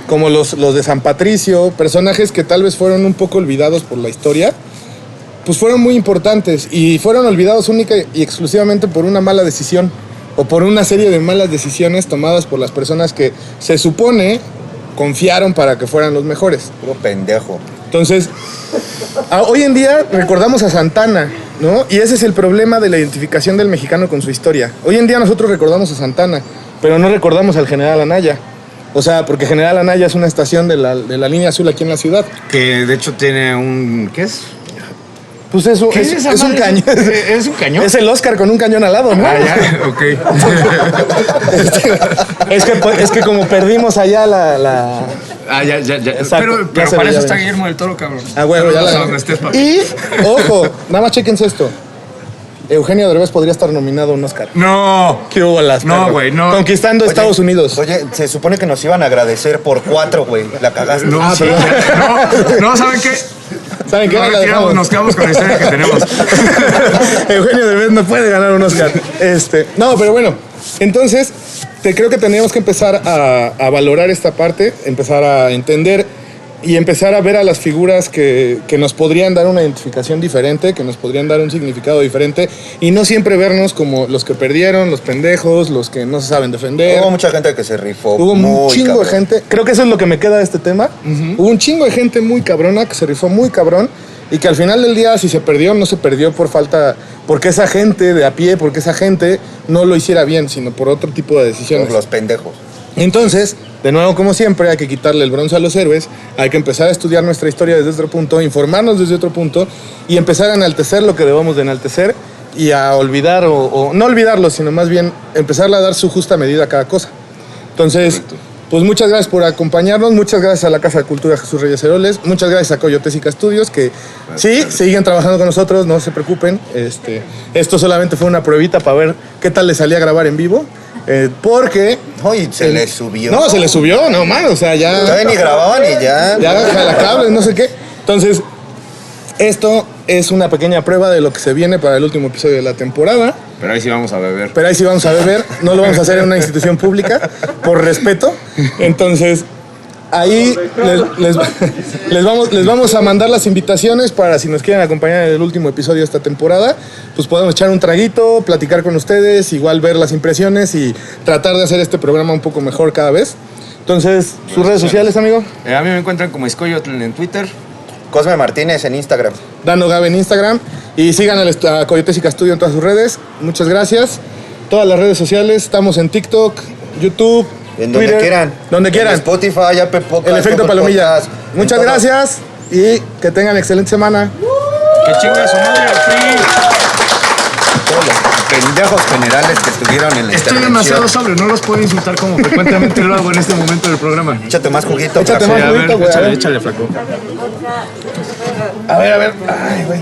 como los de San Patricio, personajes que tal vez fueron un poco olvidados por la historia, pues fueron muy importantes y fueron olvidados única y exclusivamente por una mala decisión o por una serie de malas decisiones tomadas por las personas que se supone confiaron para que fueran los mejores. Puro pendejo. Entonces, hoy en día recordamos a Santana, ¿no? Y ese es el problema de la identificación del mexicano con su historia. Hoy en día nosotros recordamos a Santana, pero no recordamos al General Anaya. O sea, porque General Anaya es una estación de la línea azul aquí en la ciudad. Que de hecho tiene un... ¿Qué es? Pues eso ¿Qué es esa un madre? cañón. ¿Es un cañón? Es el Oscar con un cañón al lado, ¿no? Ah, ya, ok. Es que como perdimos allá la... Ah, ya. Exacto, Pero ya se para veía eso está venir. Guillermo del Toro, cabrón. Ah, bueno, ya No, la... donde estés, papi. Y, ojo, nada más chequense esto. Eugenio Derbez podría estar nominado a un Oscar. No. ¿Qué hubo las No, perro? güey, no. Conquistando Oye, Estados Unidos. Oye, se supone que nos iban a agradecer por 4, güey. La cagaste. No, sí. No, ¿saben qué? ¿Saben qué? No, Ahí la dejamos. nos quedamos con la historia que tenemos. Eugenio Derbez no puede ganar un Oscar. No, pero bueno. Entonces, creo que tendríamos que empezar a valorar esta parte, empezar a entender y empezar a ver a las figuras que nos podrían dar una identificación diferente, que nos podrían dar un significado diferente y no siempre vernos como los que perdieron, los pendejos, los que no se saben defender. Hubo mucha gente que se rifó. Hubo un muy chingo cabrón. de gente, creo que eso es lo que me queda de este tema. Hubo un chingo de gente muy cabrona que se rifó muy cabrón y que al final del día, si se perdió, no se perdió por falta, porque esa gente de a pie, porque esa gente no lo hiciera bien, sino por otro tipo de decisiones. Por los pendejos. Entonces, de nuevo, como siempre, hay que quitarle el bronce a los héroes, hay que empezar a estudiar nuestra historia desde otro punto, informarnos desde otro punto y empezar a enaltecer lo que debemos de enaltecer y a olvidar, o no olvidarlo, sino más bien empezar a dar su justa medida a cada cosa. Entonces, pues muchas gracias por acompañarnos, muchas gracias a la Casa de Cultura Jesús Reyes Heroles, muchas gracias a Coyotésica Studios, que sí, siguen trabajando con nosotros, no se preocupen. Esto solamente fue una pruebita para ver qué tal les salía a grabar en vivo. Porque... Oye, se le subió. No, se le subió, no man, o sea, ya... Todavía ni grababan y ya. Ya jalacables, no sé qué. Entonces, esto es una pequeña prueba de lo que se viene para el último episodio de la temporada. Pero ahí sí vamos a beber. Pero ahí sí vamos a beber, no lo vamos a hacer en una institución pública, por respeto. Entonces, ahí les vamos a mandar las invitaciones para si nos quieren acompañar en el último episodio de esta temporada, pues podemos echar un traguito, platicar con ustedes, igual ver las impresiones y tratar de hacer este programa un poco mejor cada vez. Entonces, ¿sus redes sociales, amigo? A mí me encuentran como Escoyotl en Twitter. Cosme Martínez en Instagram. Dano Gabe en Instagram y sigan a Coyotésica Studio en todas sus redes. Muchas gracias. Todas las redes sociales, estamos en TikTok, YouTube, En Twitter, donde quieran. donde quieran. En Spotify, Apple Podcast, El efecto Google palomilla. Podcast, en Muchas todo. gracias y que tengan excelente semana. Que chinga su madre al PRI. Todos los pendejos generales que estuvieron en la Estoy intervención. demasiado sobrio, no los puedo insultar como frecuentemente lo hago en este momento del programa. Échate más juguito. Échate flaco. más. Sí, a ver, juguito, güey, a ver. échale, flaco. A ver. Ay, güey.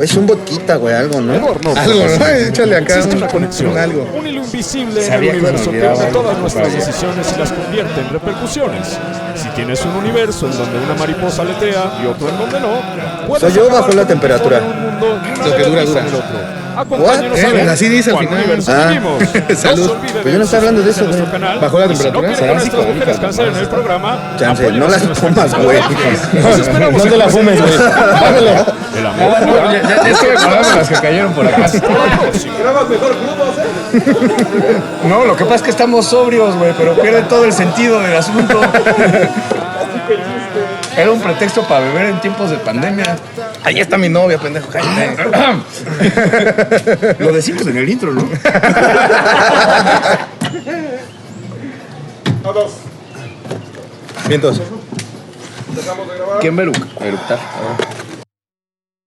Es un vodquita, güey, algo, ¿no? Algo, ¿no? Échale acá Existe una conexión, algo. un hilo invisible en el Sabía que me universo que olvidaba une todas algo. nuestras decisiones y las convierte en repercusiones. Si tienes un universo en donde una mariposa aletea y otro en donde no, puedes Soy yo acabar bajo la con temperatura. un mundo y una Lo que dura, beneficia dura. en el otro. Acompáñenos What? a ver Así dice al cuál final. universo Ah. vivimos. Salud. No se olvide Pero yo no estoy hablando de eso, suscribirse a nuestro güey. canal. ¿Bajó la Y temperatura? Si no quiere que nuestras mujeres cancelen el programa, Chance, apóyenos no las en nuestras fumas, redes güey. sociales. Nos esperamos No en te la nuestro fumes, güey. Dámelo. El amor cura. Ya estoy acordando las que cayeron por acá. Grabas mejor crudos, No, lo que pasa es que estamos sobrios, güey, pero pierde todo el sentido del asunto. Era un pretexto para beber en tiempos de pandemia. Ahí está mi novia, pendejo. Cállate. Lo decimos en el intro, ¿no? Todos. Vientos. Dejamos de grabar. ¿Quién va a eructar?